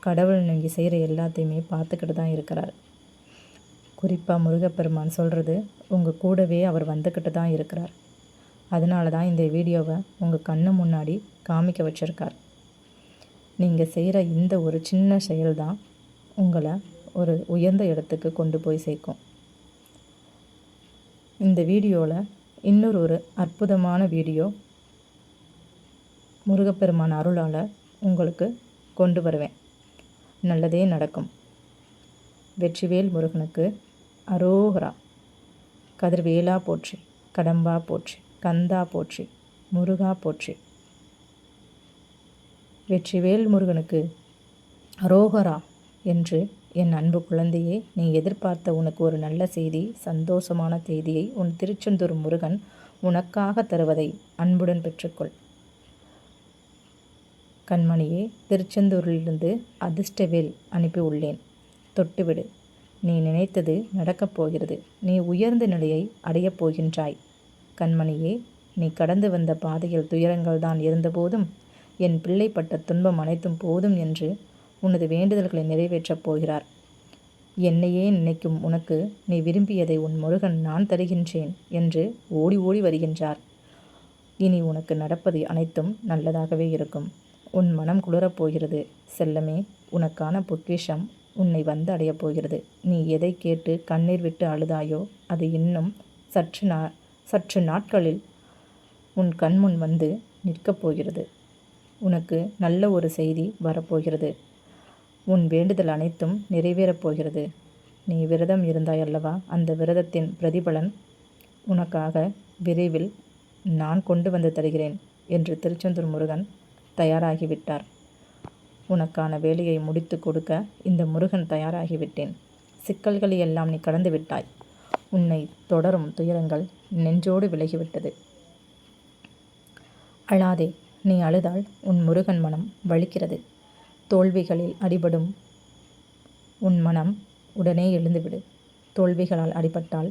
கடவுள் நீங்கள் செய்கிற எல்லாத்தையுமே பார்த்துக்கிட்டு தான் இருக்கிறார். குறிப்பாக முருகப்பெருமான் சொல்கிறது உங்கள் கூடவே அவர் வந்துக்கிட்டு தான் இருக்கிறார். அதனால தான் இந்த வீடியோவை உங்கள் கண்ணு முன்னாடி காமிக்க வச்சுருக்கார். நீங்கள் செய்கிற இந்த ஒரு சின்ன செயல் தான் உங்களை ஒரு உயர்ந்த இடத்துக்கு கொண்டு போய் சேர்க்கும். இந்த வீடியோவில் இன்னொரு அற்புதமான வீடியோ முருகப்பெருமான் அருளால் உங்களுக்கு கொண்டு வருவேன். நல்லதே நடக்கும். வெற்றிவேல் முருகனுக்கு அரோகரா. கதிர்வேலா போற்றி, கடம்பா போற்றி, கந்தா போற்றி, முருகா போற்றி. வெற்றிவேல் முருகனுக்கு அரோகரா என்று என் அன்பு குழந்தையே, நீ எதிர்பார்த்த உனக்கு ஒரு நல்ல செய்தி, சந்தோஷமான செய்தியை உன் திருச்செந்தூர் முருகன் உனக்காக தருவதை அன்புடன் பெற்றுக்கொள். கண்மணியே, திருச்செந்தூரிலிருந்து அதிர்ஷ்டவேல் அனுப்பி உள்ளேன். தொட்டுவிடு. நீ நினைத்தது நடக்கப் போகிறது. நீ உயர்ந்த நிலையை அடையப் போகின்றாய். கண்மணியே, நீ கடந்து வந்த பாதையில் துயரங்கள் தான் இருந்தபோதும் என் பிள்ளைப்பட்ட துன்பம் அனைத்தும் போதும் என்று உனது வேண்டுதல்களை நிறைவேற்றப் போகிறார். என்னையே நினைக்கும் உனக்கு நீ விரும்பியதை உன் முருகன் நான் தருகின்றேன் என்று ஓடி ஓடி வருகின்றார். இனி உனக்கு நடப்பது அனைத்தும் நல்லதாகவே இருக்கும். உன் மனம் குளிரப் போகிறது. செல்லமே, உனக்கான பொக்கிஷம் உன்னை வந்து அடையப் போகிறது. நீ எதை கேட்டு கண்ணீர் விட்டு அழுதாயோ அது இன்னும் சற்று நாட்களில் உன் கண்முன் வந்து நிற்கப் போகிறது. உனக்கு நல்ல ஒரு செய்தி வரப்போகிறது. உன் வேண்டுதல் அனைத்தும் நிறைவேறப் போகிறது. நீ விரதம் இருந்தாய் அல்லவா, அந்த விரதத்தின் பிரதிபலன் உனக்காக விரைவில் நான் கொண்டு வந்து தருகிறேன் என்று திருச்செந்தூர் முருகன் தயாராகிவிட்டார். உனக்கான வேலையை முடித்து கொடுக்க இந்த முருகன் தயாராகிவிட்டேன். சிக்கல்களை எல்லாம் நீ கடந்து விட்டாய். உன்னை தொடரும் துயரங்கள் நெஞ்சோடு விலகிவிட்டது. அழாதே. நீ அழுதால் உன் முருகன் மனம் வலிக்கிறது. தோல்விகளில் அடிபடும் உன் மனம் உடனே எழுந்துவிடு. தோல்விகளால் அடிபட்டால்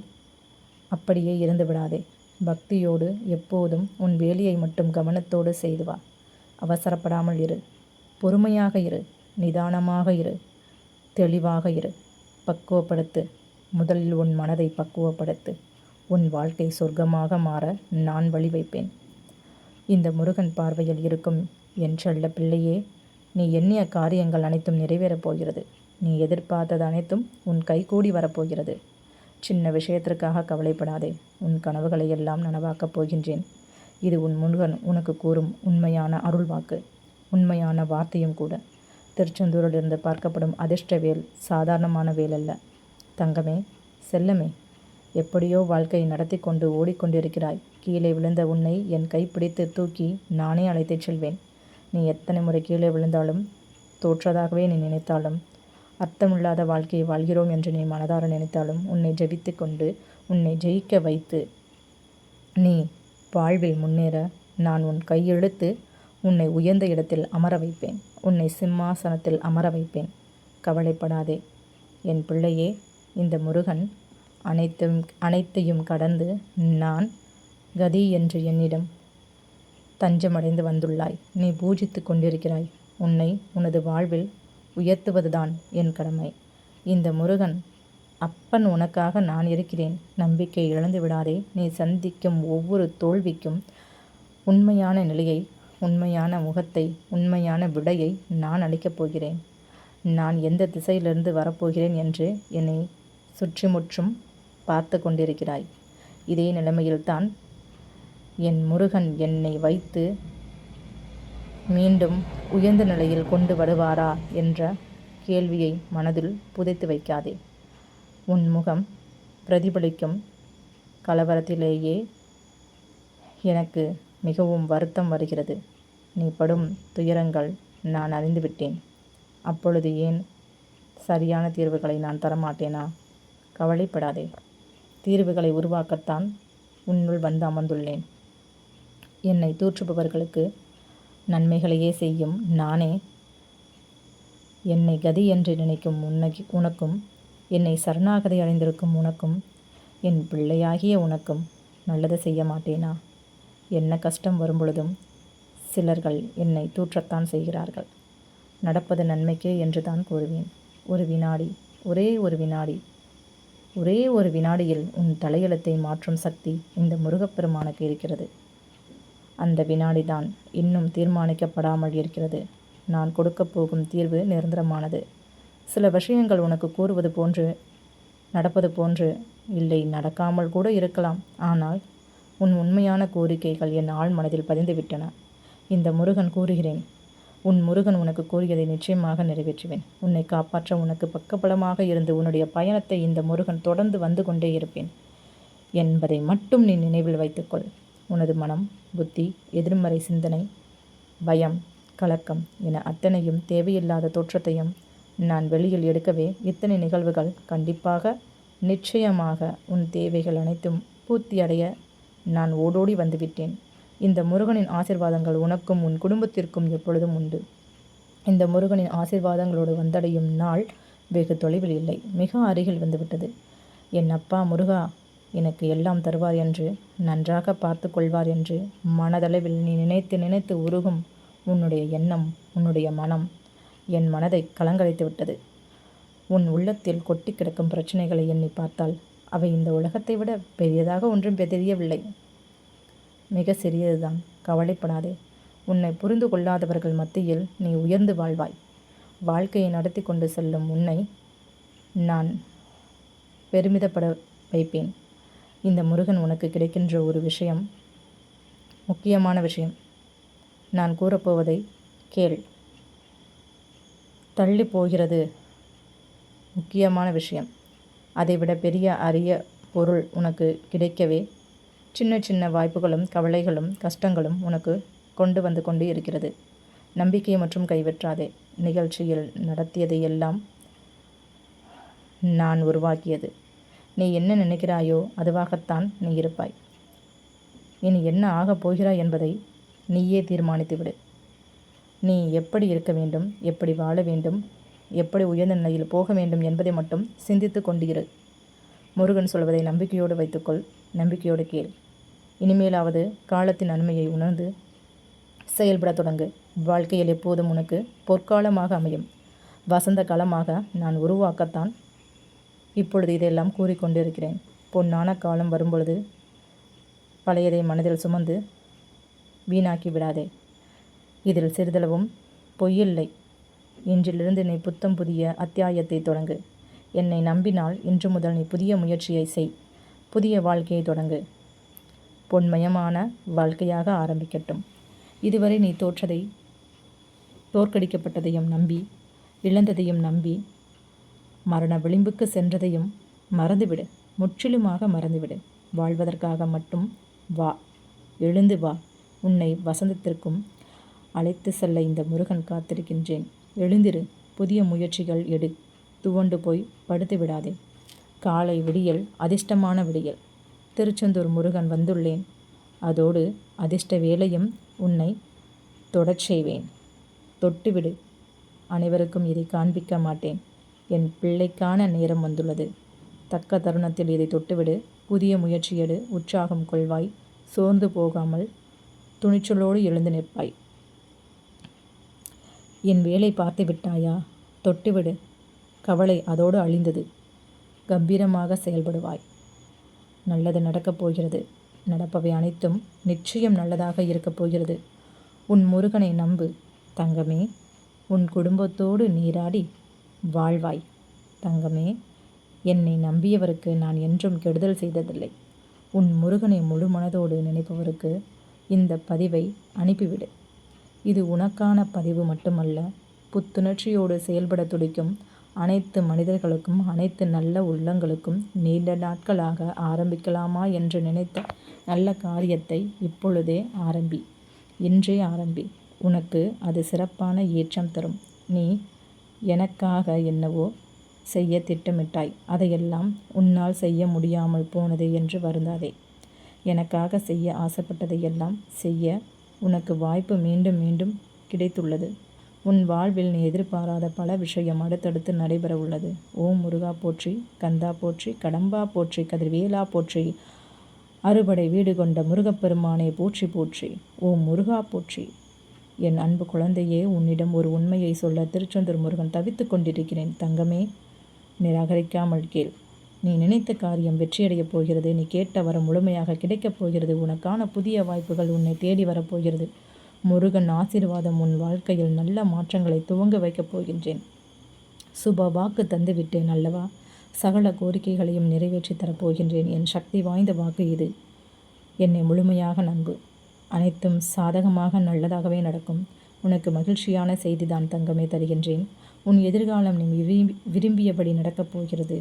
அப்படியே இருந்து விடாதே. பக்தியோடு எப்போதும் உன் வேலையை மட்டும் கவனத்தோடு செய்து வா. அவசரப்படாமல் இரு. பொறுமையாக இரு. நிதானமாக இரு. தெளிவாக இரு. பக்குவப்படுத்து. முதலில் உன் மனதை பக்குவப்படுத்து. உன் வாழ்க்கை சொர்க்கமாக மாற நான் வழி வைப்பேன். இந்த முருகன் பார்வையில் இருக்கும் என் செல்ல பிள்ளையே, நீ எண்ணிய காரியங்கள் அனைத்தும் நிறைவேறப் போகிறது. நீ எதிர்பார்த்தது அனைத்தும் உன் கைகூடி வரப்போகிறது. சின்ன விஷயத்திற்காக கவலைப்படாதே. உன் கனவுகளை எல்லாம் நனவாக்கப் போகின்றேன். இது உன் முருகன் உனக்கு கூறும் உண்மையான அருள் வாக்கு, உண்மையான வார்த்தையும் கூட. திருச்செந்தூரிலிருந்து பார்க்கப்படும் அதிர்ஷ்ட வேல் சாதாரணமான வேல் அல்ல. தங்கமே, செல்லமே, எப்படியோ வாழ்க்கையை நடத்தி கொண்டு ஓடிக்கொண்டிருக்கிறாய். கீழே விழுந்த உன்னை என் கைப்பிடித்து தூக்கி நானே அழைத்துச் செல்வேன். நீ எத்தனை முறை கீழே விழுந்தாலும், தோற்றதாகவே நீ நினைத்தாலும், அர்த்தமில்லாத வாழ்க்கையை வாழ்கிறோம் என்று நீ மனதார நினைத்தாலும் உன்னை ஜெபித்து கொண்டு உன்னை ஜெயிக்க வைத்து நீ வாழ்வில் முன்னேற நான் உன் கையெழுத்து உன்னை உயர்ந்த இடத்தில் அமர வைப்பேன். உன்னை சிம்மாசனத்தில் அமர வைப்பேன். கவலைப்படாதே என் பிள்ளையே. இந்த முருகன் அனைத்தையும் கடந்து நான் கதி என்று என்னிடம் தஞ்சமடைந்து வந்துள்ளாய். நீ பூஜித்து கொண்டிருக்கிறாய். உன்னை உனது வாழ்வில் உயர்த்துவதுதான் என் கடமை. இந்த முருகன் அப்பன் உனக்காக நான் இருக்கிறேன். நம்பிக்கை இழந்து விடாதே. நீ சந்திக்கும் ஒவ்வொரு தோல்விக்கும் உண்மையான நிலையை, உண்மையான முகத்தை, உண்மையான விடையை நான் அளிக்கப் போகிறேன். நான் எந்த திசையிலிருந்து வரப்போகிறேன் என்று என்னை சுற்றிமுற்றும் பார்த்து கொண்டிருக்கிறாய். இதே நிலைமையில்தான் என் முருகன் என்னை வைத்து மீண்டும் உயர்ந்த நிலையில் கொண்டு வருவாரா என்ற கேள்வியை மனதில் புதைத்து வைக்காதே. உன் முகம் பிரதிபலிக்கும் கலவரத்திலேயே எனக்கு மிகவும் வருத்தம் வருகிறது. நீ படும் துயரங்கள் நான் அறிந்துவிட்டேன். அப்பொழுது ஏன் சரியான தீர்வுகளை நான் தரமாட்டேனா? கவலைப்படாதே. தீர்வுகளை உருவாக்கத்தான் உன்னுள் வந்து அமர்ந்துள்ளேன். என்னை தூற்றுபவர்களுக்கு நன்மைகளையே செய்யும் நானே என்னை கதி என்று நினைக்கும் உனக்கும், என்னை சரணாகதி அடைந்திருக்கும் உனக்கும், என் பிள்ளையாகிய உனக்கும் நல்லது செய்ய மாட்டேனா? என்ன கஷ்டம் வரும்பொழுதும் சிலர்கள் என்னை தூற்றத்தான் செய்கிறார்கள். நடப்பது நன்மைக்கே என்று தான் கூறுவேன். ஒரு வினாடி, ஒரே ஒரு வினாடியில் உன் தலையெழுத்தை மாற்றும் சக்தி இந்த முருகப்பெருமானுக்கு இருக்கிறது. அந்த வினாடிதான் இன்னும் தீர்மானிக்கப்படாமல் இருக்கிறது. நான் கொடுக்கப் போகும் தீர்வு நிரந்தரமானது. சில விஷயங்கள் உனக்கு கூறுவது போன்று நடப்பது போன்று இல்லை, நடக்காமல் கூட இருக்கலாம். ஆனால் உன் உண்மையான கோரிக்கைகள் என் ஆழ் மனதில் பதிந்துவிட்டன. இந்த முருகன் கூறுகிறேன், உன் முருகன் உனக்கு கூறியதை நிச்சயமாக நிறைவேற்றுவேன். உன்னை காப்பாற்ற உனக்கு பக்கபலமாக இருந்து உன்னுடைய பயணத்தை இந்த முருகன் தொடர்ந்து வந்து கொண்டே இருப்பேன் என்பதை மட்டும் நீ நினைவில் வைத்துக்கொள். உனது மனம், புத்தி, எதிர்மறை சிந்தனை, பயம், கலக்கம் என அத்தனையும் தேவையில்லாத தோற்றத்தையும் நான் வெளியில் எடுக்கவே இத்தனை நிகழ்வுகள் கண்டிப்பாக நிச்சயமாக உன் தேவைகள் அனைத்தும் பூர்த்தி அடைய நான் ஓடோடி வந்துவிட்டேன். இந்த முருகனின் ஆசீர்வாதங்கள் உனக்கும் உன் குடும்பத்திற்கும் எப்பொழுதும் உண்டு. இந்த முருகனின் ஆசீர்வாதங்களோடு வந்தடையும் நாள் வெகு தொலைவில் இல்லை, மிக அருகில் வந்துவிட்டது. என் அப்பா முருகா எனக்கு எல்லாம் தருவார் என்று, நன்றாக பார்த்து கொள்வார் என்று மனதளவில் நீ நினைத்து நினைத்து உருகும் உன்னுடைய எண்ணம், உன்னுடைய மனம் என் மனதை கலங்கரைத்து விட்டது. உன் உள்ளத்தில் கொட்டி கிடக்கும் பிரச்சனைகளை எண்ணி பார்த்தால் அவை இந்த உலகத்தை விட பெரியதாக ஒன்றும் தெரியவில்லை, மிக சிறியதுதான். கவலைப்படாதே. உன்னை புரிந்து கொள்ளாதவர்கள் மத்தியில் நீ உயர்ந்து வாழ்வாய். வாழ்க்கையை நடத்தி கொண்டு செல்லும் உன்னை நான் பெருமிதப்பட வைப்பேன். இந்த முருகன் உனக்கு கிடைக்கின்ற ஒரு விஷயம், முக்கியமான விஷயம். நான் கூறப்போவதை கேள். தள்ளி போகிறது முக்கியமான விஷயம். அதைவிட பெரிய அரிய பொருள் உனக்கு கிடைக்கவே சின்ன சின்ன வாய்ப்புகளும் கவலைகளும் கஷ்டங்களும் உனக்கு கொண்டு வந்து கொண்டு இருக்கிறது. நம்பிக்கை மற்றும் கைவிற்றாதே. நிகழ்ச்சியில் நடத்தியதையெல்லாம் நான் உருவாக்கியது. நீ என்ன நினைக்கிறாயோ அதுவாகத்தான் நீ இருப்பாய். இனி என்ன ஆகப் போகிறாய் என்பதை நீயே தீர்மானித்துவிடு. நீ எப்படி இருக்க வேண்டும், எப்படி வாழ வேண்டும், எப்படி உயர்ந்த நிலையில் போக வேண்டும் என்பதை மட்டும் சிந்தித்து கொண்டிரு. முருகன் சொல்வதை நம்பிக்கையோடு வைத்துக்கொள், நம்பிக்கையோடு கேள். இனிமேலாவது காலத்தின் நன்மையை உணர்ந்து செயல்பட தொடங்கு. வாழ்க்கையில் எப்போதும் உனக்கு பொற்காலமாக அமையும். வசந்த காலமாக நான் உருவாக்கத்தான் இப்பொழுது இதையெல்லாம் கூறிக்கொண்டிருக்கிறேன். பொன்னான காலம் வரும்பொழுது பழையதை மனதில் சுமந்து வீணாக்கி விடாதே. இதில் சிறிதளவும் பொய்யில்லை. இன்றிலிருந்து நீ புத்தம் புதிய அத்தியாயத்தை தொடங்கு. என்னை நம்பினால் இன்று முதல் நீ புதிய முயற்சியை செய். புதிய வாழ்க்கையை தொடங்கு. பொன்மயமான வாழ்க்கையாக ஆரம்பிக்கட்டும். இதுவரை நீ தோற்கடிக்கப்பட்டதையும் நம்பி, இழந்ததையும் நம்பி, மரண விளிம்புக்கு சென்றதையும் மறந்துவிடு. முற்றிலுமாக மறந்துவிடு. வாழ்வதற்காக மட்டும் வா. எழுந்து வா. உன்னை வசந்தத்திற்கும் அழைத்து செல்ல இந்த முருகன் காத்திருக்கின்றேன். எழுந்திரு. புதிய முயற்சிகள் எடு. துவண்டு போய் படுத்து விடாதே. காலை விடியல் அதிர்ஷ்டமான விடியல். திருச்செந்தூர் முருகன் வந்துள்ளேன். அதோடு அதிர்ஷ்ட வேலையும் உன்னை தொடச் செய்வேன். தொட்டுவிடு. அனைவருக்கும் இதை காண்பிக்க மாட்டேன். என் பிள்ளைக்கான நேரம் வந்துள்ளது. தக்க தருணத்தில் இதை தொட்டுவிடு. புதிய முயற்சி எடு. உற்சாகம் கொள்வாய். சோர்ந்து போகாமல் துணிச்சலோடு எழுந்து நிற்பாய். என் வேலை பார்த்து விட்டாயா? தொட்டுவிடு. கவலை அதோடு அழிந்தது. கம்பீரமாக செயல்படுவாய். நல்லது நடக்கப் போகிறது. நடப்பவை அனைத்தும் நிச்சயம் நல்லதாக இருக்கப் போகிறது. உன் முருகனை நம்பு தங்கமே. உன் குடும்பத்தோடு நீராடி வாழ்வாய். தங்கமே, என்னை நம்பியவருக்கு நான் என்றும் கெடுதல் செய்ததில்லை. உன் முருகனை முழு மனதோடு நினைப்பவருக்கு இந்த பதிவை அனுப்பிவிடு. இது உனக்கான பதிவு மட்டுமல்ல, புத்துணர்ச்சியோடு செயல்பட துடிக்கும் அனைத்து மனிதர்களுக்கும், அனைத்து நல்ல உள்ளங்களுக்கும் நீண்ட நாட்களாக ஆரம்பிக்கலாமா என்று நினைத்த நல்ல காரியத்தை இப்பொழுதே ஆரம்பி. இன்றே ஆரம்பி. உனக்கு அது சிறப்பான ஏற்றம் தரும். நீ எனக்காக என்னவோ செய்ய திட்டமிட்டாய். அதையெல்லாம் உன்னால் செய்ய முடியாமல் போனது என்று வருந்தாதே. எனக்காக செய்ய ஆசைப்பட்டதையெல்லாம் செய்ய உனக்கு வாய்ப்பு மீண்டும் மீண்டும் கிடைத்துள்ளது. உன் வாழ்வில் நீ எதிர்பாராத பல விஷயம் அடுத்தடுத்து நடைபெற உள்ளது. ஓம் முருகா போற்றி, கந்தா போற்றி, கடம்பா போற்றி, கதிர்வேலா போற்றி, அறுபடை வீடு கொண்ட முருகப்பெருமானே போற்றி போற்றி. ஓம் முருகா போற்றி. என் அன்பு குழந்தையே, உன்னிடம் ஒரு உண்மையை சொல்ல திருச்செந்தூர் முருகன் தவித்து கொண்டிருக்கிறேன். தங்கமே, நிராகரிக்காமல் கேள். நீ நினைத்த காரியம் வெற்றியடையப் போகிறது. நீ கேட்ட வரம் முழுமையாக கிடைக்கப் போகிறது. உனக்கான புதிய வாய்ப்புகள் உன்னை தேடி வரப்போகிறது. முருகன் ஆசீர்வாதம் உன் வாழ்க்கையில் நல்ல மாற்றங்களை துவங்க வைக்கப் போகின்றேன். சுப வாக்கு தந்துவிட்டேன் அல்லவா? சகல கோரிக்கைகளையும் நிறைவேற்றி தரப்போகின்றேன். என் சக்தி வாய்ந்த வாக்கு இது. என்னை முழுமையாக நம்பு. அனைத்தும் சாதகமாக நல்லதாகவே நடக்கும். உனக்கு மகிழ்ச்சியான செய்திதான் தங்கமே தருகின்றேன். உன் எதிர்காலம் நீ விரும்பியபடி நடக்கப் போகிறது.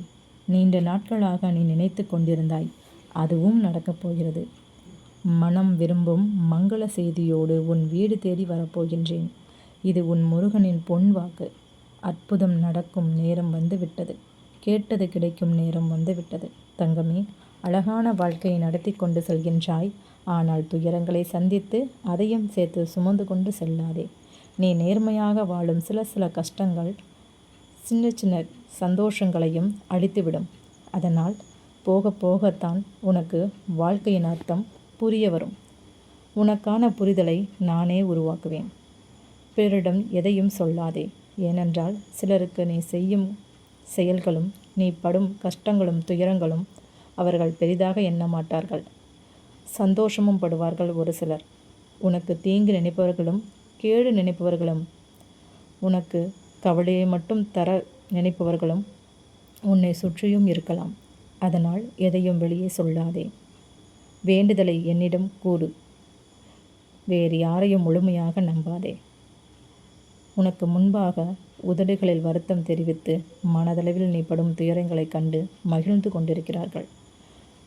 நீண்ட நாட்களாக நீ நினைத்து கொண்டிருந்தாய், அதுவும் நடக்கப் போகிறது. மனம் விரும்பும் மங்கள செய்தியோடு உன் வீடு தேடி வரப்போகின்றேன். இது உன் முருகனின் பொன் வாக்கு. அற்புதம் நடக்கும் நேரம் வந்துவிட்டது. கேட்டது கிடைக்கும் நேரம் வந்துவிட்டது. தங்கமே, அழகான வாழ்க்கையை நடத்தி கொண்டு செல்கின்றாய். ஆனால் துயரங்களை சந்தித்து அதையும் சேர்த்து சுமந்து கொண்டு செல்லாதே. நீ நேர்மையாக வாழும் சில கஷ்டங்கள் சின்ன சின்ன சந்தோஷங்களையும் அழித்துவிடும். அதனால் போக போகத்தான் உனக்கு வாழ்க்கையின் அர்த்தம் புரிய வரும். உனக்கான புரிதலை நானே உருவாக்குவேன். பிறரிடம் எதையும் சொல்லாதே. ஏனென்றால் சிலருக்கு நீ செய்யும் செயல்களும் நீ படும் கஷ்டங்களும் துயரங்களும் அவர்கள் பெரிதாக எண்ண மாட்டார்கள். சந்தோஷமும் படுவார்கள் ஒரு சிலர். உனக்கு தீங்கு நினைப்பவர்களும் கேடு நினைப்பவர்களும் உனக்கு கவலையை மட்டும் தர நினைப்பவர்களும் உன்னை சுற்றியும் இருக்கலாம். அதனால் எதையும் வெளியே சொல்லாதே. வேண்டுதலை என்னிடம் கூறு. வேறு யாரையும் முழுமையாக நம்பாதே. உனக்கு முன்பாக உதடுகளில் வருத்தம் தெரிவித்து மனதளவில் நீ படும் துயரங்களை கண்டு மகிழ்ந்து கொண்டிருக்கிறார்கள்.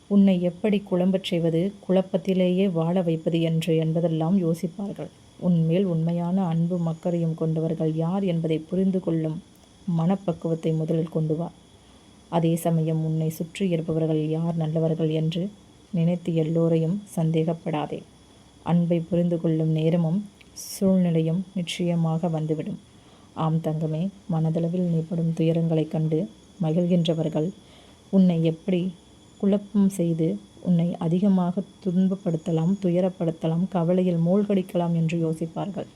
உன்னை எப்படி குழம்பச் செய்வது, குழப்பத்திலேயே வாழ வைப்பது என்பதெல்லாம் யோசிப்பார்கள். உன்மேல் உண்மையான அன்பு மக்கரையும் கொண்டவர்கள் யார் என்பதை புரிந்து கொள்ளும் மனப்பக்குவத்தை முதலில் கொண்டு வா. அதே சமயம் உன்னை சுற்றி இருப்பவர்கள் யார் நல்லவர்கள் என்று நினைத்து எல்லோரையும் சந்தேகப்படாதே. அன்பை புரிந்து கொள்ளும் நேரமும் சூழ்நிலையும் நிச்சயமாக வந்துவிடும். ஆம் தங்கமே, மனதளவில் நீ படும் துயரங்களைக் கண்டு மகிழ்கின்றவர்கள் உன்னை எப்படி குழப்பம் செய்து உன்னை அதிகமாக துன்பப்படுத்தலாம், துயரப்படுத்தலாம், கவலையில் மூழ்கடிக்கலாம் என்று யோசிப்பார்கள்.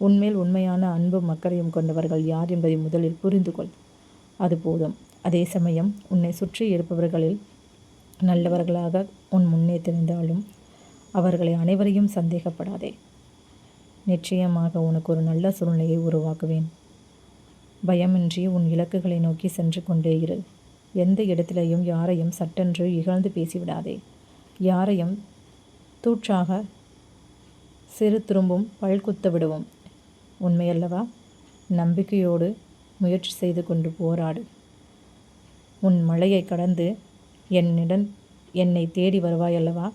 உன்மேல் உண்மையான அன்பு மக்கரையும் கொண்டவர்கள் யார் என்பதை முதலில் புரிந்து கொள். அது போதும். அதே சமயம் உன்னை சுற்றி இருப்பவர்களில் நல்லவர்களாக உன் முன்னே தெரிந்தாலும் அவர்களை அனைவரையும் சந்தேகப்படாதே. நிச்சயமாக உனக்கு ஒரு நல்ல சூழ்நிலையை உருவாக்குவேன். பயமின்றி உன் இலக்குகளை நோக்கி சென்று கொண்டே இரு. எந்த இடத்திலையும் யாரையும் சட்டென்று இகழ்ந்து பேசிவிடாதே. யாரையும் தூற்றாக சிறு திரும்பும் பல்குத்த விடுவோம். உண்மையல்லவா? நம்பிக்கையோடு முயற்சி செய்து கொண்டு போராடு. உன் மலையை கடந்து என்னை தேடி வருவாயல்லவா?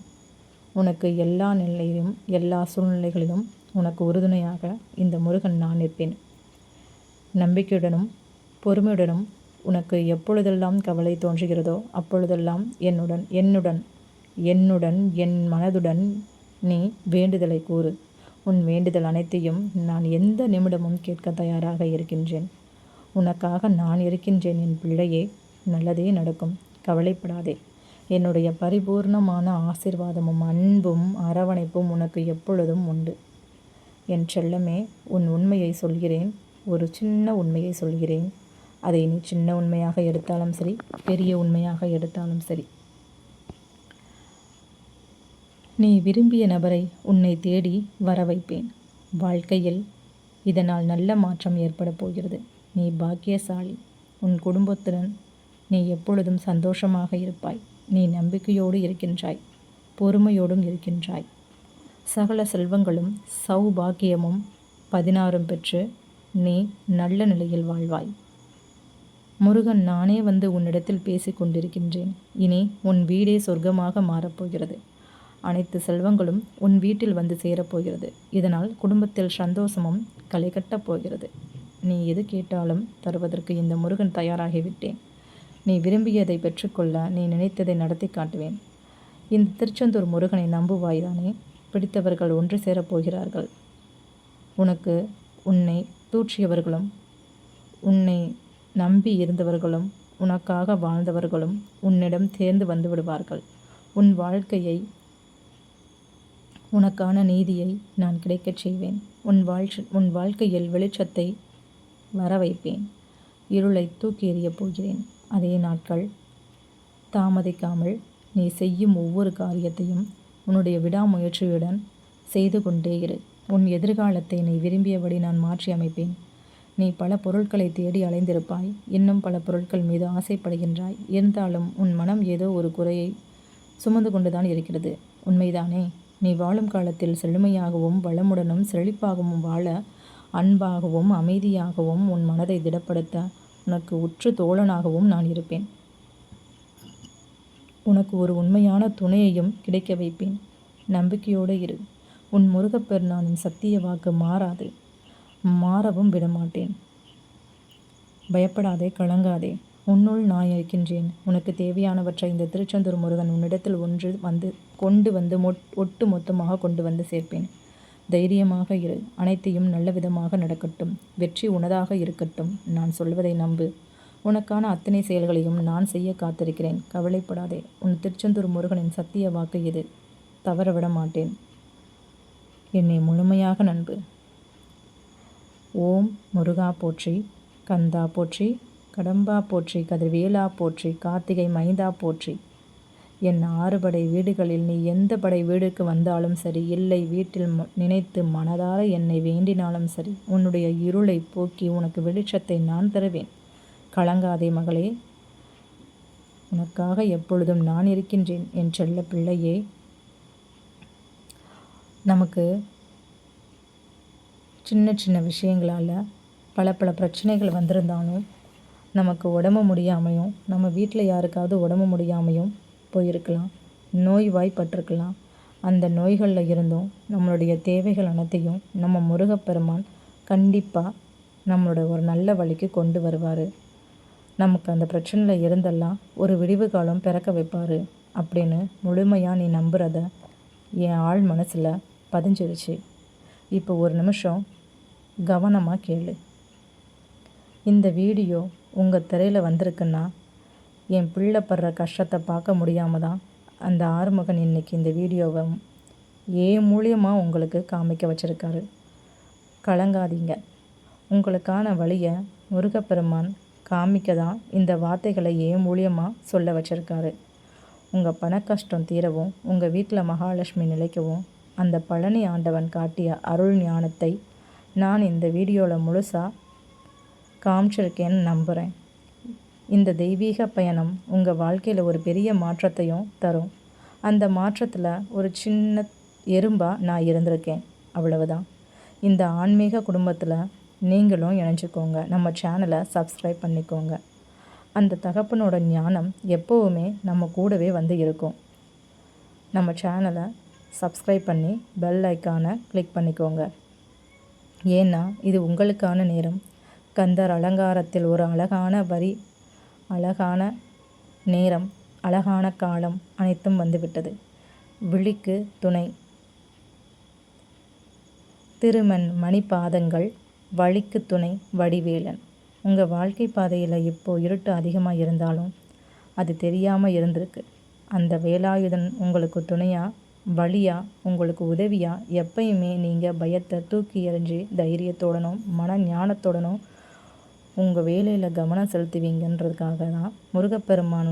உனக்கு எல்லா நிலையிலும் எல்லா சூழ்நிலைகளிலும் உனக்கு உறுதுணையாக இந்த முருகன் நான் நிற்பேன். நம்பிக்கையுடனும் பொறுமையுடனும் உனக்கு எப்பொழுதெல்லாம் கவலை தோன்றுகிறதோ அப்பொழுதெல்லாம் என்னுடன் என் மனதுடன் நீ வேண்டுதலை கூறு. உன் வேண்டுதல் அனைத்தையும் நான் எந்த நிமிடமும் கேட்க தயாராக இருக்கின்றேன். உனக்காக நான் இருக்கின்றேன் என் பிள்ளையே. நல்லதே நடக்கும், கவலைப்படாதே. என்னுடைய பரிபூர்ணமான ஆசீர்வாதமும் அன்பும் அரவணைப்பும் உனக்கு எப்பொழுதும் உண்டு. என் செல்லமே, உன் உண்மையை சொல்கிறேன். ஒரு சின்ன உண்மையை சொல்கிறேன். அதை நீ சின்ன உண்மையாக எடுத்தாலும் சரி, பெரிய உண்மையாக எடுத்தாலும் சரி, நீ விரும்பிய நபரை உன்னை தேடி வர வைப்பேன். வாழ்க்கையில் இதனால் நல்ல மாற்றம் ஏற்பட போகிறது. நீ பாக்கியசாலி. உன் குடும்பத்துடன் நீ எப்பொழுதும் சந்தோஷமாக இருப்பாய். நீ நம்பிக்கையோடு இருக்கின்றாய், பொறுமையோடும் இருக்கின்றாய். சகல செல்வங்களும் சௌபாக்கியமும் 16 பெற்று நீ நல்ல நிலையில் வாழ்வாய். முருகன் நானே வந்து உன்னிடத்தில் பேசிக் கொண்டிருக்கின்றேன். இனி உன் வீடே சொர்க்கமாக மாறப்போகிறது. அனைத்து செல்வங்களும் உன் வீட்டில் வந்து சேரப்போகிறது. இதனால் குடும்பத்தில் சந்தோஷமும் களை கட்டப் போகிறது. நீ எது கேட்டாலும் தருவதற்கு இந்த முருகன் தயாராகிவிட்டேன். நீ விரும்பியதை பெற்றுக்கொள்ள நீ நினைத்ததை நடத்தி காட்டுவேன். இந்த திருச்செந்தூர் முருகனை நம்புவாய்தானே? பிடித்தவர்கள் ஒன்று சேரப்போகிறார்கள். உன்னை தூற்றியவர்களும், உன்னை நம்பி இருந்தவர்களும், உனக்காக வாழ்ந்தவர்களும் உன்னிடம் தேர்ந்து வந்து விடுவார்கள். உன் வாழ்க்கையை, உனக்கான நீதியை நான் கிடைக்கச் செய்வேன். உன் வாழ்க்கையில் வெளிச்சத்தை வர வைப்பேன். இருளை தூக்கி எறியப் போகிறேன். அதே நாட்கள் தாமதிக்காமல் நீ செய்யும் ஒவ்வொரு காரியத்தையும் உன்னுடைய விடாமுயற்சியுடன் செய்து கொண்டே இரு. உன் எதிர்காலத்தை நீ விரும்பியபடி நான் மாற்றி அமைப்பேன். நீ பல பொருட்களை தேடி அலைந்திருப்பாய். இன்னும் பல பொருட்கள் மீது ஆசைப்படுகின்றாய். இருந்தாலும் உன் மனம் ஏதோ ஒரு குறையை சுமந்து கொண்டுதான் இருக்கிறது. உண்மைதானே? நீ வாழும் காலத்தில் செழுமையாகவும் வளமுடனும் செழிப்பாகவும் வாழ, அன்பாகவும் அமைதியாகவும் உன் மனதை திடப்படுத்த உனக்கு உற்று தோழனாகவும் நான் இருப்பேன். உனக்கு ஒரு உண்மையான துணையையும் கிடைக்க வைப்பேன். நம்பிக்கையோடு இரு. உன் முருகப்பெருமானின் சத்திய வாக்கு மாறாது, மாறவும் விடமாட்டேன். பயப்படாதே, கலங்காதே. உன்னுள் நான் இருக்கின்றேன். உனக்கு தேவையானவற்றை இந்த திருச்செந்தூர் முருகன் உன்னிடத்தில் கொண்டு வந்து ஒட்டு மொத்தமாக கொண்டு வந்து சேர்ப்பேன். தைரியமாக இரு. அனைத்தையும் நல்ல விதமாக நடக்கட்டும். வெற்றி உனதாக இருக்கட்டும். நான் சொல்வதை நம்பு. உனக்கான அத்தனை செயல்களையும் நான் செய்ய காத்திருக்கிறேன். கவலைப்படாதே. உன் திருச்செந்தூர் முருகனின் சத்திய வாக்கு இது. தவறவிட மாட்டேன். என்னை முழுமையாக நம்பு. ஓம் முருகா போற்றி, கந்தா போற்றி, கடம்பா போற்றி, கதிர்வேலா போற்றி, கார்த்திகை மைந்தா போற்றி. என் 6 படை வீடுகளில் நீ எந்த படை வீடுக்கு வந்தாலும் சரி, இல்லை வீட்டில் நினைத்து மனதார என்னை வேண்டினாலும் சரி, உன்னுடைய இருளை போக்கி உனக்கு வெளிச்சத்தை நான் தருவேன். கலங்காதே மகளே. உனக்காக எப்பொழுதும் நான் இருக்கின்றேன் என் செல்ல பிள்ளையே. நமக்கு சின்ன சின்ன விஷயங்களால் பல பிரச்சனைகள் வந்திருந்தாலும், நமக்கு உடம்பு முடியாமையும், நம்ம வீட்டில் யாருக்காவது உடம்பு முடியாமையும் போயிருக்கலாம், நோய்வாய்ப்பட்டிருக்கலாம். அந்த நோய்களில் இருந்தும் நம்மளுடைய தேவைகள் அனைத்தையும் நம்ம முருகப்பெருமான் கண்டிப்பாக நம்மளோட ஒரு நல்ல வழிக்கு கொண்டு வருவார். நமக்கு அந்த பிரச்சனையில் இருந்தெல்லாம் ஒரு விடிவு காலம் பிறக்க வைப்பார் அப்படின்னு முழுமையாக நீ நம்புகிறத என் ஆழ் மனசில் பதிஞ்சிருச்சு. இப்போ ஒரு நிமிஷம் கவனமாக கேளு. இந்த வீடியோ உங்கள் திரையில் வந்திருக்குன்னா என் பிள்ளை படுற கஷ்டத்தை பார்க்க முடியாமல் தான் அந்த ஆறுமுகன் இன்றைக்கி இந்த வீடியோவை மூலியமாக உங்களுக்கு காமிக்க வச்சுருக்காரு. கலங்காதீங்க. உங்களுக்கான வழியை முருகப்பெருமான் காமிக்க தான் இந்த வார்த்தைகளை மூலியமாக சொல்ல வச்சுருக்காரு. உங்கள் பண கஷ்டம் தீரவும், உங்கள் வீட்டில் மகாலட்சுமி நிலைக்கவும் அந்த பழனி ஆண்டவன் காட்டிய அருள் ஞானத்தை நான் இந்த வீடியோவில் முழுசாக காமிச்சிருக்கேன்னு நம்புகிறேன். இந்த தெய்வீக பயணம் உங்கள் வாழ்க்கையில் ஒரு பெரிய மாற்றத்தையும் தரும். அந்த மாற்றத்தில் ஒரு சின்ன எறும்பாக நான் இருந்திருக்கேன், அவ்வளவுதான். இந்த ஆன்மீக குடும்பத்தில் நீங்களும் இணைஞ்சிக்கோங்க. நம்ம சேனலை சப்ஸ்கிரைப் பண்ணிக்கோங்க. அந்த தகப்பனோட ஞானம் எப்போவுமே நம்ம கூடவே வந்து இருக்கும். நம்ம சேனலை சப்ஸ்கிரைப் பண்ணி பெல் ஐக்கானை கிளிக் பண்ணிக்கோங்க. ஏன்னா இது உங்களுக்கான நேரம். கந்தர் அலங்காரத்தில் ஒரு அழகான வரி அழகான நேரம், அழகான காலம் அனைத்தும் வந்துவிட்டது. விழிக்கு துணை திருமண் மணிப்பாதங்கள், வழிக்கு துணை வடிவேலன். உங்கள் வாழ்க்கை பாதையில் இப்போது இருட்டு அதிகமாக இருந்தாலும் அது தெரியாமல் இருந்திருக்கு. அந்த வேலாயுதன் உங்களுக்கு துணையா, வழியா, உங்களுக்கு உதவியா எப்பயுமே நீங்கள் பயத்தை தூக்கி எறிஞ்சு தைரியத்தோடனும் மன ஞானத்தோடனும் உங்கள் வேலையில் கவனம் செலுத்துவீங்கன்றதுக்காக தான் முருகப்பெருமான்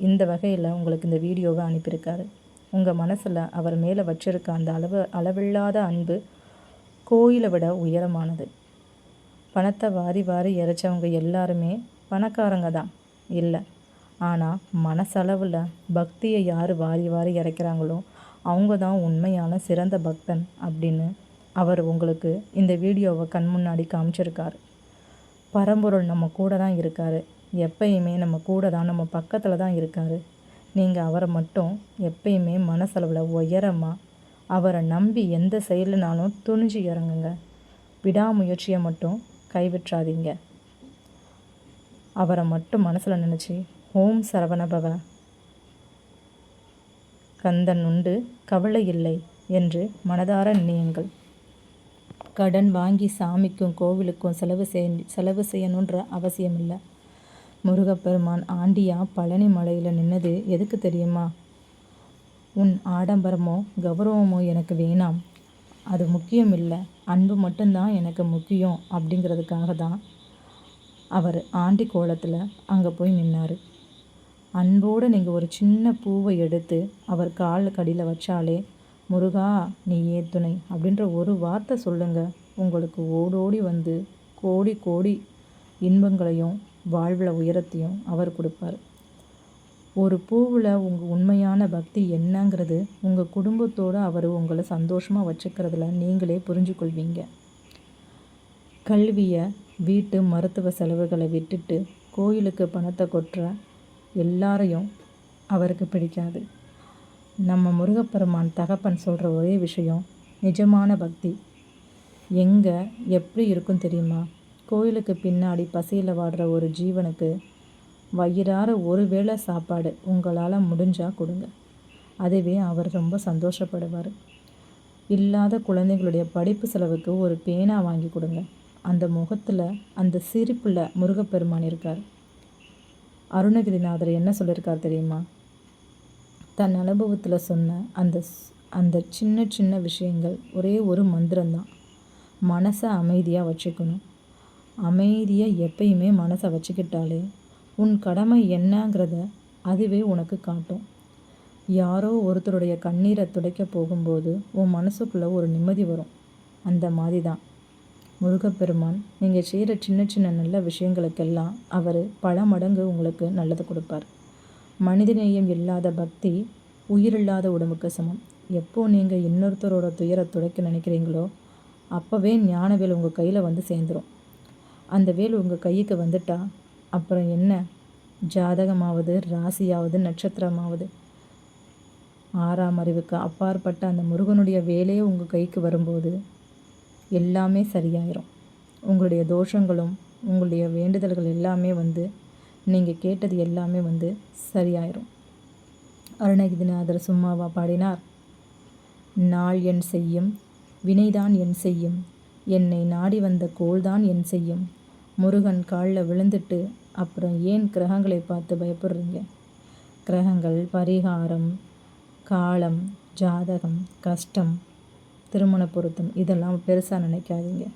இந்த வகையில் உங்களுக்கு இந்த வீடியோவை அனுப்பியிருக்காரு. உங்கள் மனசில் அவர் மேலே வச்சிருக்க அந்த அளவில்லாத அன்பு கோயிலை விட உயரமானது. பணத்தை வாரி வாரி இறைச்சவங்க எல்லாருமே பணக்காரங்க தான் இல்லை, ஆனால் மனசளவில் பக்தியை யார் வாரி வாரி இறைக்கிறாங்களோ அவங்க தான் உண்மையான சிறந்த பக்தன் அப்படின்னு அவர் உங்களுக்கு இந்த வீடியோவை கண் முன்னாடி காமிச்சிருக்காரு. பரம்பொருள் நம்ம கூட தான் இருக்கார். எப்பயுமே நம்ம கூட தான், நம்ம பக்கத்தில் தான் இருக்கார். நீங்கள் அவரை மட்டும் எப்பயுமே மனசளவில் உயரமாக அவரை நம்பி எந்த செயலுனாலும் துணிஞ்சு இறங்குங்க. விடாமுயற்சியை மட்டும் கைவிட்றாதீங்க. அவரை மட்டும் மனசில் நினச்சி ஓம் சரவணபவ, கந்தன் உண்டு கவலை இல்லை என்று மனதார நினையுங்கள். கடன் வாங்கி சாமிக்கும் கோவிலுக்கும் செலவு செய்யணுன்ற அவசியம் இல்லை. முருகப்பெருமான் ஆண்டியா பழனி மலையில் நின்னது எதுக்கு தெரியுமா? உன் ஆடம்பரமோ கௌரவமோ எனக்கு வேணாம், அது முக்கியம் இல்லை, அன்பு மட்டும்தான் எனக்கு முக்கியம் அப்படிங்கிறதுக்காக தான் அவர் ஆண்டி கோலத்தில் அங்கே போய் நின்னார். அன்போடு நீங்கள் ஒரு சின்ன பூவை எடுத்து அவர் கால் கடியில் வச்சாலே முருகா நீயே துணை அப்படின்ற ஒரு வார்த்தை சொல்லுங்கள். உங்களுக்கு ஓடோடி வந்து கோடி கோடி இன்பங்களையும் வாழ்வில் உயரத்தையும் அவர் கொடுப்பார். ஒரு பூவில் உங்கள் உண்மையான பக்தி என்னங்கிறது உங்கள் குடும்பத்தோடு அவர் உங்களை சந்தோஷமாக வச்சுக்கிறதுல நீங்களே புரிஞ்சு கொள்வீங்க. கல்வியை, வீட்டு மருத்துவ செலவுகளை விட்டுட்டு கோயிலுக்கு பணத்தை கொட்டுற எல்லாரையும் அவருக்கு பிடிக்காது. நம்ம முருகப்பெருமான் தகப்பன் சொல்கிற ஒரே விஷயம் நிஜமான பக்தி. எங்கே எப்படி இருக்கும் தெரியுமா? கோயிலுக்கு பின்னாடி பசியில் வாடுற ஒரு ஜீவனுக்கு வயிறார ஒரு வேளை சாப்பாடு உங்களால் முடிஞ்சால் கொடுங்க. அதுவே அவர் ரொம்ப சந்தோஷப்படுவார். இல்லாத குழந்தைங்களுடைய படிப்பு செலவுக்கு ஒரு பேனா வாங்கி கொடுங்க. அந்த முகத்தில் அந்த சிரிப்பில் முருகப்பெருமான் இருக்கார். அருணகிரிநாதர் என்ன சொல்லியிருக்கார் தெரியுமா? தன் அனுபவத்தில் சொன்ன அந்த சின்ன சின்ன விஷயங்கள் ஒரே ஒரு மந்திரம்தான். மனசை அமைதியாக வச்சுக்கணும். அமைதியாக எப்பயுமே மனசை வச்சுக்கிட்டாலே உன் கடமை என்னங்கிறத அதுவே உனக்கு காட்டும். யாரோ ஒருத்தருடைய கண்ணீரை துடைக்க போகும்போது உன் மனசுக்குள்ளே ஒரு நிம்மதி வரும். அந்த மாதிரி தான் முருகப்பெருமான் நீங்கள் செய்கிற சின்ன சின்ன நல்ல விஷயங்களுக்கெல்லாம் அவர் பல மடங்கு உங்களுக்கு நல்லது கொடுப்பார். மனிதநேயம் இல்லாத பக்தி உயிரில்லாத உடம்புக்கு சமம். எப்போ நீங்கள் இன்னொருத்தரோட துயரை துடைக்க நினைக்கிறீங்களோ அப்போவே ஞானவேல் உங்கள் கையில் வந்து சேர்ந்துடும். அந்த வேல் உங்கள் கைக்கு வந்துட்டா அப்புறம் என்ன, ஜாதகமாவது ராசியாவது நட்சத்திரமாவது, ஆறாம் அறிவுக்கு அப்பாற்பட்ட அந்த முருகனுடைய வேலையே உங்கள் கைக்கு வரும்போது எல்லாமே சரியாயிரும். உங்களுடைய தோஷங்களும் உங்களுடைய வேண்டுதல்கள் எல்லாமே நீங்கள் கேட்டது எல்லாமே சரியாயிரும். அருணகிரிநாதர் சும்மாவா பாடினார்? நாள் என் செய்யும், வினைதான் என் செய்யும், என்னை நாடி வந்த கோள்தான் என் செய்யும். முருகன் காலில் விழுந்துட்டு அப்புறம் ஏன் கிரகங்களை பார்த்து பயப்படுறீங்க? கிரகங்கள், பரிகாரம், காலம், ஜாதகம், கஷ்டம், திருமண பொருத்தம் இதெல்லாம் பெருசாக நினைக்காதீங்க.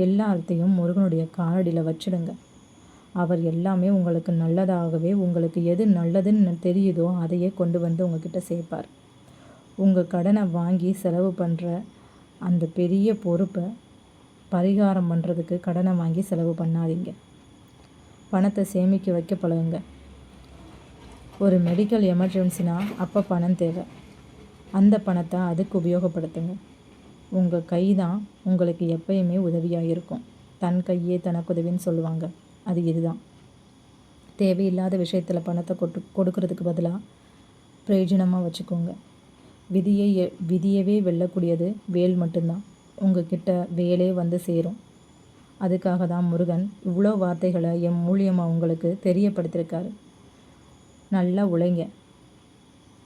எல்லாத்தையும் முருகனுடைய காலடியில் வச்சிடுங்க. அவர் எல்லாமே உங்களுக்கு நல்லதாகவே, உங்களுக்கு எது நல்லதுன்னு தெரியுதோ அதையே கொண்டு வந்து உங்ககிட்ட சேர்ப்பார். உங்கள் கடனை வாங்கி செலவு பண்ணுற அந்த பெரிய பொறுப்பை பரிகாரம் பண்ணுறதுக்கு கடனை வாங்கி செலவு பண்ணாதீங்க. பணத்தை சேமிக்க வைக்க பழகுங்க. ஒரு மெடிக்கல் எமர்ஜென்சினா அப்போ பணம் தேவை. அந்த பணத்தை அதுக்கு உபயோகப்படுத்துங்க. உங்கள் கை தான் உங்களுக்கு எப்பயுமே உதவியாக இருக்கும். தன் கையே தனக்கு உதவின்னு சொல்லுவாங்க. அது இதுதான். தேவையில்லாத விஷயத்தில் பணத்தை கொடுக்கறதுக்கு பதிலாக பிரயோஜனமாக வச்சுக்கோங்க. விதியவே வெல்லக்கூடியது வேல் மட்டும்தான். உங்கள் கிட்ட வேலே வந்து சேரும். அதுக்காக தான் முருகன் இவ்வளோ வார்த்தைகளை என் மூலியமாக உங்களுக்கு தெரியப்படுத்தியிருக்காரு. நல்லா உழைங்க.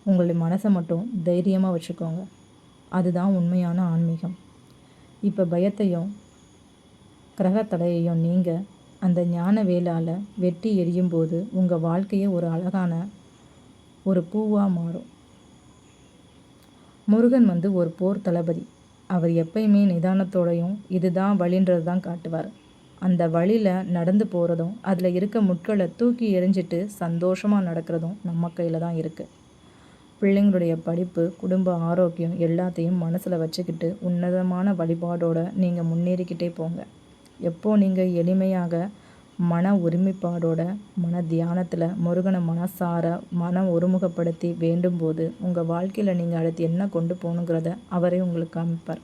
உங்களுடைய மனசை மட்டும் தைரியமாக வச்சுக்கோங்க. அதுதான் உண்மையான ஆன்மீகம். இப்போ பயத்தையும் கிரகத்தடையையும் நீங்கள் அந்த ஞான வேலால் வெட்டி எரியும் போது உங்கள் வாழ்க்கையே ஒரு அழகான ஒரு பூவாக மாறும். முருகன் ஒரு போர் தளபதி. அவர் எப்பயுமே நிதானத்தோடையும் இதுதான் வழின்றது தான் காட்டுவார். அந்த வழியில் நடந்து போகிறதும் அதில் இருக்க முட்களை தூக்கி எறிஞ்சிட்டு சந்தோஷமாக நடக்கிறதும் நம்ம கையில் தான் இருக்குது. பிள்ளைங்களுடைய படிப்பு, குடும்ப ஆரோக்கியம் எல்லாத்தையும் மனசில் வச்சுக்கிட்டு உன்னதமான வழிபாடோடு நீங்கள் முன்னேறிக்கிட்டே போங்க. எப்போது நீங்கள் எளிமையாக மன ஒருமைப்பாடோட மன தியானத்தில் முருகனை மனசார ஒருமுகப்படுத்தி வேண்டும்போது உங்கள் வாழ்க்கையில் நீங்கள் அடுத்து என்ன கொண்டு போகணுங்கிறத அவரே உங்களுக்கு காமிப்பார்.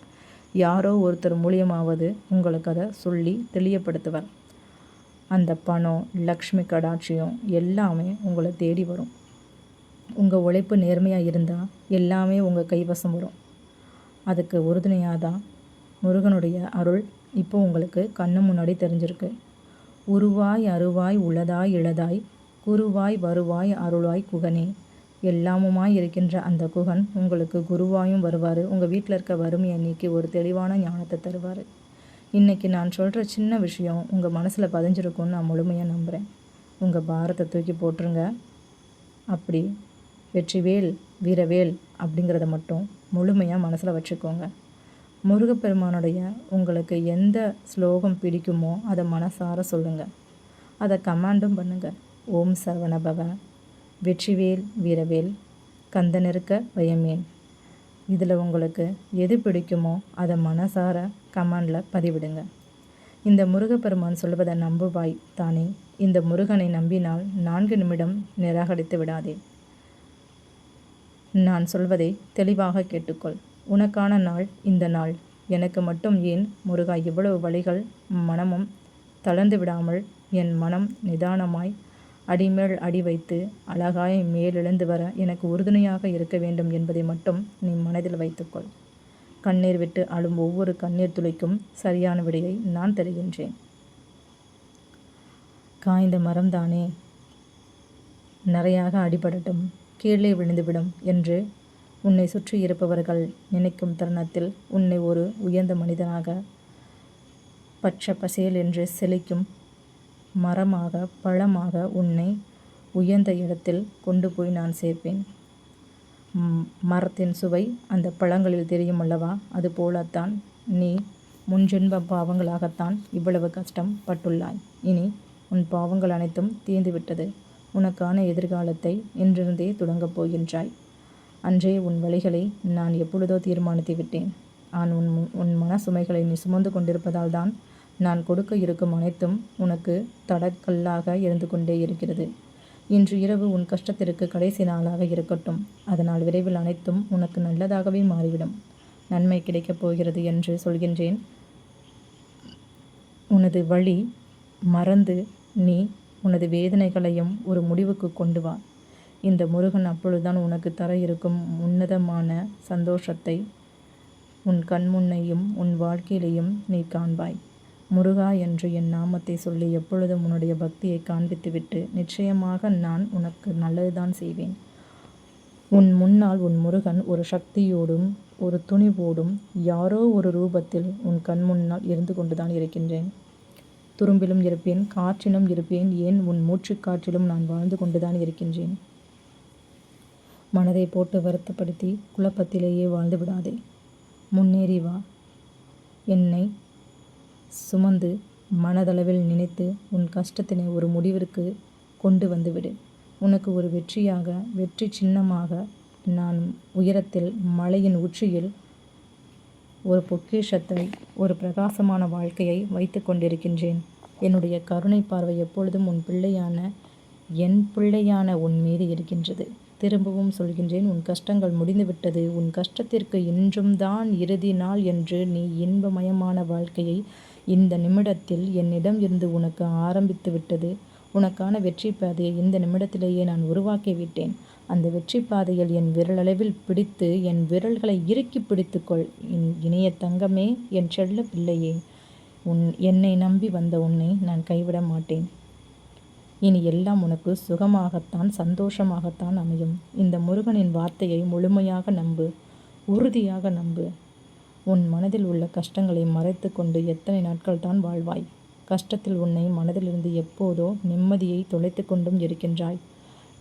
யாரோ ஒருத்தர் மூலியமாவது உங்களுக்கு அதை சொல்லி தெளியப்படுத்துவார். அந்த பணம், லக்ஷ்மி கடாட்சியம் எல்லாமே உங்களை தேடி வரும். உங்கள் உழைப்பு நேர்மையாக இருந்தால் எல்லாமே உங்கள் கைவசம் வரும். அதுக்கு உறுதுணையாக தான் முருகனுடைய அருள் இப்போ உங்களுக்கு கண்ணு முன்னாடி தெரிஞ்சிருக்கு. உருவாய் அருவாய் உளதாய் இளதாய் குருவாய் வருவாய் அருளாய் குகனே. எல்லாமுமாய் இருக்கின்ற அந்த குகன் உங்களுக்கு குருவாயும் வருவார். உங்கள் வீட்டில் இருக்க வறுமையை நீக்கி ஒரு தெளிவான ஞானத்தை தருவார். இன்றைக்கி நான் சொல்கிற சின்ன விஷயம் உங்கள் மனசில் பதிஞ்சிருக்கும்னு நான் முழுமையாக நம்புகிறேன். உங்கள் பாரத்தை தூக்கி போட்டுருங்க. அப்படி வெற்றிவேல் வீரவேல் அப்படிங்கிறத மட்டும் முழுமையாக மனசில் வச்சுக்கோங்க. முருகப்பெருமானுடைய உங்களுக்கு எந்த ஸ்லோகம் பிடிக்குமோ அதை மனசார சொல்லுங்கள். அதை கமாண்டும் பண்ணுங்கள். ஓம் சரவணபவ, வெற்றிவேல் வீரவேல், கந்தனிருக்க பயமேன். இதில் உங்களுக்கு எது பிடிக்குமோ அதை மனசார கமாண்டில் பதிவிடுங்க. இந்த முருகப்பெருமான் சொல்வதை நம்புவாய் தானே. இந்த முருகனை நம்பினால் 4 நிமிடம் நிராகரித்து விடாதே. நான் சொல்வதை தெளிவாக கேட்டுக்கொள். உனக்கான நாள் இந்த நாள். எனக்கு மட்டும் ஏன் முருகா இவ்வளவு வழிகள்? மனமும் தளர்ந்து விடாமல் என் மனம் நிதானமாய் அடிமேல் அடி வைத்து அழகாய் மேலெழுந்து வர எனக்கு உறுதுணையாக இருக்க வேண்டும் என்பதை மட்டும் நீ மனதில் வைத்துக்கொள். கண்ணீர் விட்டு அழும் ஒவ்வொரு கண்ணீர் துளிக்கும் சரியான விடையை நான் தருகின்றேன். காய்ந்த மரம்தானே, நிறையாக அடிபடட்டும், கீழே விழுந்துவிடும் என்று உன்னை சுற்றி இருப்பவர்கள் நினைக்கும் தருணத்தில் உன்னை ஒரு உயர்ந்த மனிதனாக பச்சை பசேல் என்று செழிக்கும் மரமாக பழமாக உன்னை உயர்ந்த இடத்தில் கொண்டு போய் நான் சேர்ப்பேன். மரத்தின் சுவை அந்த பழங்களில் தெரியும் அல்லவா? அது போலத்தான் நீ முன்ஜென்ம பாவங்களாகத்தான் இவ்வளவு கஷ்டம் பட்டுள்ளாய். இனி உன் பாவங்கள் அனைத்தும் தீர்ந்துவிட்டது. உனக்கான எதிர்காலத்தை இன்றிருந்தே தொடங்கப் போகின்றாய். அன்றே உன் வழிகளை நான் எப்பொழுதோ தீர்மானித்து விட்டேன். உன் மன சுமைகளை நீ சுமந்து கொண்டிருப்பதால் தான் நான் கொடுக்க இருக்கும் அனைத்தும் உனக்கு தடக்கல்லாக இருந்து கொண்டே இருக்கிறது. இன்று இரவு உன் கஷ்டத்திற்கு கடைசி நாளாக இருக்கட்டும். அதனால் விரைவில் அனைத்தும் உனக்கு நல்லதாகவே மாறிவிடும். நன்மை கிடைக்கப் போகிறது என்று சொல்கின்றேன். உனது வழி மறந்து நீ உனது வேதனைகளையும் ஒரு முடிவுக்கு கொண்டு வா. இந்த முருகன் அப்பொழுதுதான் உனக்கு தர இருக்கும் உன்னதமான சந்தோஷத்தை உன் கண்முன்னையும் உன் வாழ்க்கையிலையும் நீ காண்பாய். முருகா என்று என் நாமத்தை சொல்லி எப்பொழுதும் உன்னுடைய பக்தியை காண்பித்துவிட்டு நிச்சயமாக நான் உனக்கு நல்லதுதான் செய்வேன். உன் முன்னால் உன் முருகன் ஒரு சக்தியோடும் ஒரு துணிவோடும் யாரோ ஒரு ரூபத்தில் உன் கண் முன்னால் இருந்து கொண்டுதான் இருக்கின்றேன். துரும்பிலும் இருப்பேன், காற்றிலும் இருப்பேன், ஏன் உன் மூச்சு காற்றிலும் நான் வாழ்ந்து கொண்டுதான் இருக்கின்றேன். மனதை போட்டு வருத்தப்படுத்தி குழப்பத்திலேயே வாழ்ந்து விடாதே. முன்னேறி வா. என்னை சுமந்து மனதளவில் நினைத்து உன் கஷ்டத்தினை ஒரு முடிவிற்கு கொண்டு வந்துவிடு. உனக்கு ஒரு வெற்றியாக, வெற்றி சின்னமாக நான் உயரத்தில் மலையின் உச்சியில் ஒரு பொக்கிஷத்தை, ஒரு பிரகாசமான வாழ்க்கையை வைத்து கொண்டிருக்கின்றேன். என்னுடைய கருணை பார்வை எப்பொழுதும் என் பிள்ளையான உன் மீது இருக்கின்றது. திரும்பவும் சொல்கின்றேன், உன் கஷ்டங்கள் முடிந்துவிட்டது. உன் கஷ்டத்திற்கு இன்றும் தான் இறுதி நாள் என்று நீ இன்பமயமான வாழ்க்கையை இந்த நிமிடத்தில் என்னிடம் இருந்து உனக்கு ஆரம்பித்து விட்டது. உனக்கான வெற்றி பாதையை இந்த நிமிடத்திலேயே நான் உருவாக்கிவிட்டேன். அந்த வெற்றி பாதையில் என் விரலளவில் பிடித்து என் விரல்களை இறுக்கி பிடித்துக்கொள். என் இணைய தங்கமே, என் செல்ல பிள்ளையே, என்னை நம்பி வந்த உன்னை நான் கைவிட மாட்டேன். இனி எல்லாம் உனக்கு சுகமாகத்தான் சந்தோஷமாகத்தான் அமையும். இந்த முருகனின் வார்த்தையை முழுமையாக நம்பு, உறுதியாக நம்பு. உன் மனதில் உள்ள கஷ்டங்களை மறைத்து கொண்டு எத்தனை நாட்கள் தான் வாழ்வாய்? கஷ்டத்தில் உன்னை மனதிலிருந்து எப்போதோ நிம்மதியை தொலைத்து கொண்டும் இருக்கின்றாய்.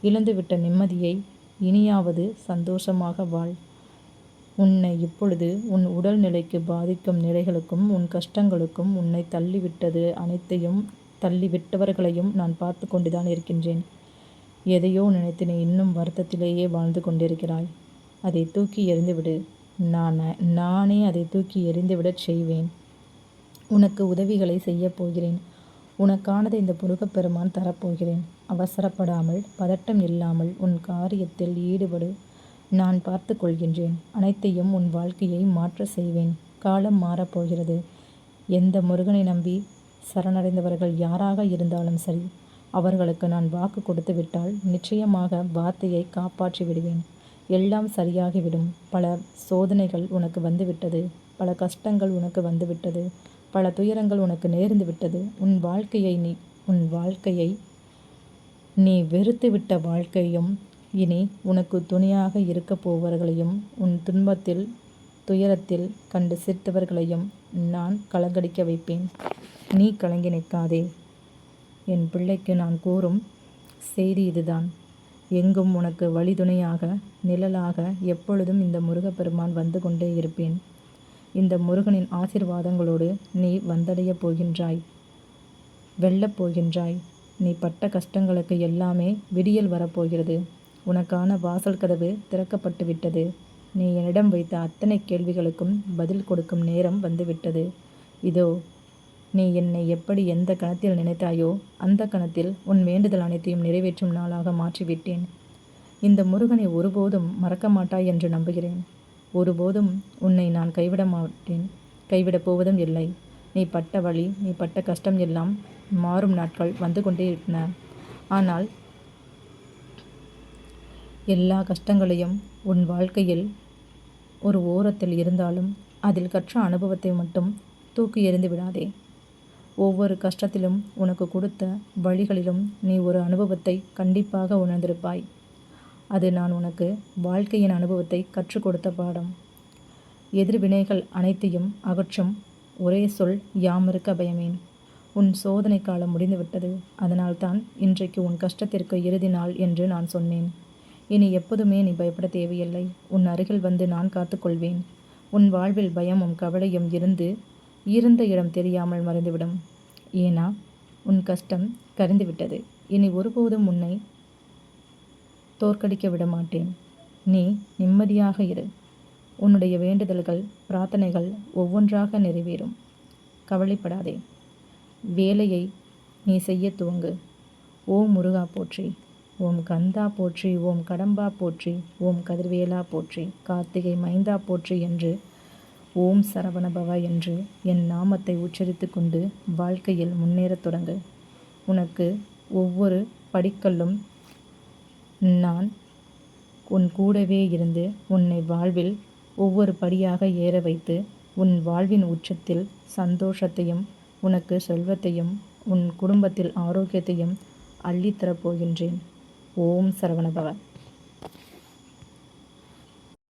இழந்துவிட்ட நிம்மதியை இனியாவது சந்தோஷமாக வாழ். உன்னை இப்பொழுது உன் உடல் நிலைக்கு பாதிக்கும் நிலைகளுக்கும் உன் கஷ்டங்களுக்கும் உன்னை தள்ளிவிட்டது அனைத்தையும் தள்ளிவிட்டவர்களையும் நான் பார்த்து கொண்டுதான் இருக்கின்றேன். எதையோ நினைத்து நீ இன்னும் வருத்தத்திலேயே வாழ்ந்து கொண்டிருக்கிறாய். அதை தூக்கி எறிந்துவிடு. நானே அதை தூக்கி எறிந்துவிடச் செய்வேன். உனக்கு உதவிகளை செய்யப் போகிறேன். உனக்கானதை இந்த முருகப்பெருமான் தரப்போகிறேன். அவசரப்படாமல் பதட்டம் இல்லாமல் உன் காரியத்தில் ஈடுபடு. நான் பார்த்து கொள்கின்றேன். அனைத்தையும் உன் வாழ்க்கையை மாற்ற செய்வேன். காலம் மாறப்போகிறது. எந்த முருகனை நம்பி சரணடைந்தவர்கள் யாராக இருந்தாலும் சரி, அவர்களுக்கு நான் வாக்கு கொடுத்து விட்டால் நிச்சயமாக வார்த்தையை காப்பாற்றி விடுவேன். எல்லாம் சரியாகிவிடும். பல சோதனைகள் உனக்கு வந்துவிட்டது. பல கஷ்டங்கள் உனக்கு வந்துவிட்டது. பல துயரங்கள் உனக்கு நேர்ந்து விட்டது. உன் வாழ்க்கையை நீ வெறுத்துவிட்ட வாழ்க்கையும் இனி உனக்கு துணையாக இருக்கப் போவர்களையும் உன் துன்பத்தில் துயரத்தில் கண்டு சிரித்தவர்களையும் நான் கலங்கடிக்க வைப்பேன். நீ கலங்கி நிற்காதே. என் பிள்ளைக்கு நான் கூறும் செய்தி இதுதான். எங்கும் உனக்கு வழிதுணையாக நிழலாக எப்பொழுதும் இந்த முருகப்பெருமான் வந்து கொண்டே இருப்பேன். இந்த முருகனின் ஆசீர்வாதங்களோடு நீ வந்தடையப் போகின்றாய், வெல்லப் போகின்றாய். நீ பட்ட கஷ்டங்களுக்கு எல்லாமே விடியல் வரப்போகிறது. உனக்கான வாசல் கதவு திறக்கப்பட்டு விட்டது. நீ என்னிடம் வைத்த அத்தனை கேள்விகளுக்கும் பதில் கொடுக்கும் நேரம் வந்துவிட்டது. இதோ நீ என்னை எப்படி எந்த கணத்தில் நினைத்தாயோ அந்த கணத்தில் உன் வேண்டுதல் அனைத்தையும் நிறைவேற்றும் நாளாக மாற்றிவிட்டேன். இந்த முருகனை ஒருபோதும் மறக்க மாட்டாய் என்று நம்புகிறேன். ஒருபோதும் உன்னை நான் கைவிட மாட்டேன். கைவிடப் போவதும் இல்லை. நீ பட்ட வலி, நீ பட்ட கஷ்டம் எல்லாம் மாறும் நாட்கள் வந்து கொண்டே இருக்கின்றன. ஆனால் எல்லா கஷ்டங்களையும் உன் வாழ்க்கையில் ஒரு ஓரத்தில் இருந்தாலும் அதில் கற்ற அனுபவத்தை மட்டும் தூக்கி எறிந்து விடாதே. ஒவ்வொரு கஷ்டத்திலும் உனக்கு கொடுத்த வழிகளிலும் நீ ஒரு அனுபவத்தை கண்டிப்பாக உணர்ந்திருப்பாய். அது நான் உனக்கு வாழ்க்கையின் அனுபவத்தை கற்றுக் கொடுத்த பாடம். எதிர்வினைகள் அனைத்தையும் அகற்றும் ஒரே சொல் யாமிருக்க பயமேன். உன் சோதனை காலம் முடிந்துவிட்டது. அதனால்தான் இன்றைக்கு உன் கஷ்டத்திற்கு இறுதி நாள் என்று நான் சொன்னேன். இனி எப்போதுமே நீ பயப்பட தேவையில்லை. உன் அருகில் வந்து நான் காத்துக்கொள்வேன். உன் வாழ்வில் பயமும் கவலையும் இருந்த இடம் தெரியாமல் மறைந்துவிடும். ஏனா உன் கஷ்டம் கரைந்துவிட்டது. இனி ஒருபோதும் உன்னை தோற்கடிக்க விட மாட்டேன். நீ நிம்மதியாக இரு. உன்னுடைய வேண்டுதல்கள் பிரார்த்தனைகள் ஒவ்வொன்றாக நிறைவேறும். கவலைப்படாதே. வேலையை நீ செய்ய துவங்கு. ஓம் முருகா போற்றி, ஓம் கந்தா போற்றி, ஓம் கடம்பா போற்றி, ஓம் கதிர்வேலா போற்றி, கார்த்திகை மைந்தா போற்றி என்று ஓம் சரவணபவ என்று என் நாமத்தை உச்சரித்து கொண்டு வாழ்க்கையில் முன்னேறத் தொடங்கு. உனக்கு ஒவ்வொரு படிக்கல்லும் நான் உன் கூடவே இருந்து உன்னை வாழ்வில் ஒவ்வொரு படியாக ஏற வைத்து உன் வாழ்வின் உச்சத்தில் சந்தோஷத்தையும் உனக்கு செல்வத்தையும் உன் குடும்பத்தில் ஆரோக்கியத்தையும் அள்ளித்தரப் போகின்றேன். ஓம் சரவணபவ.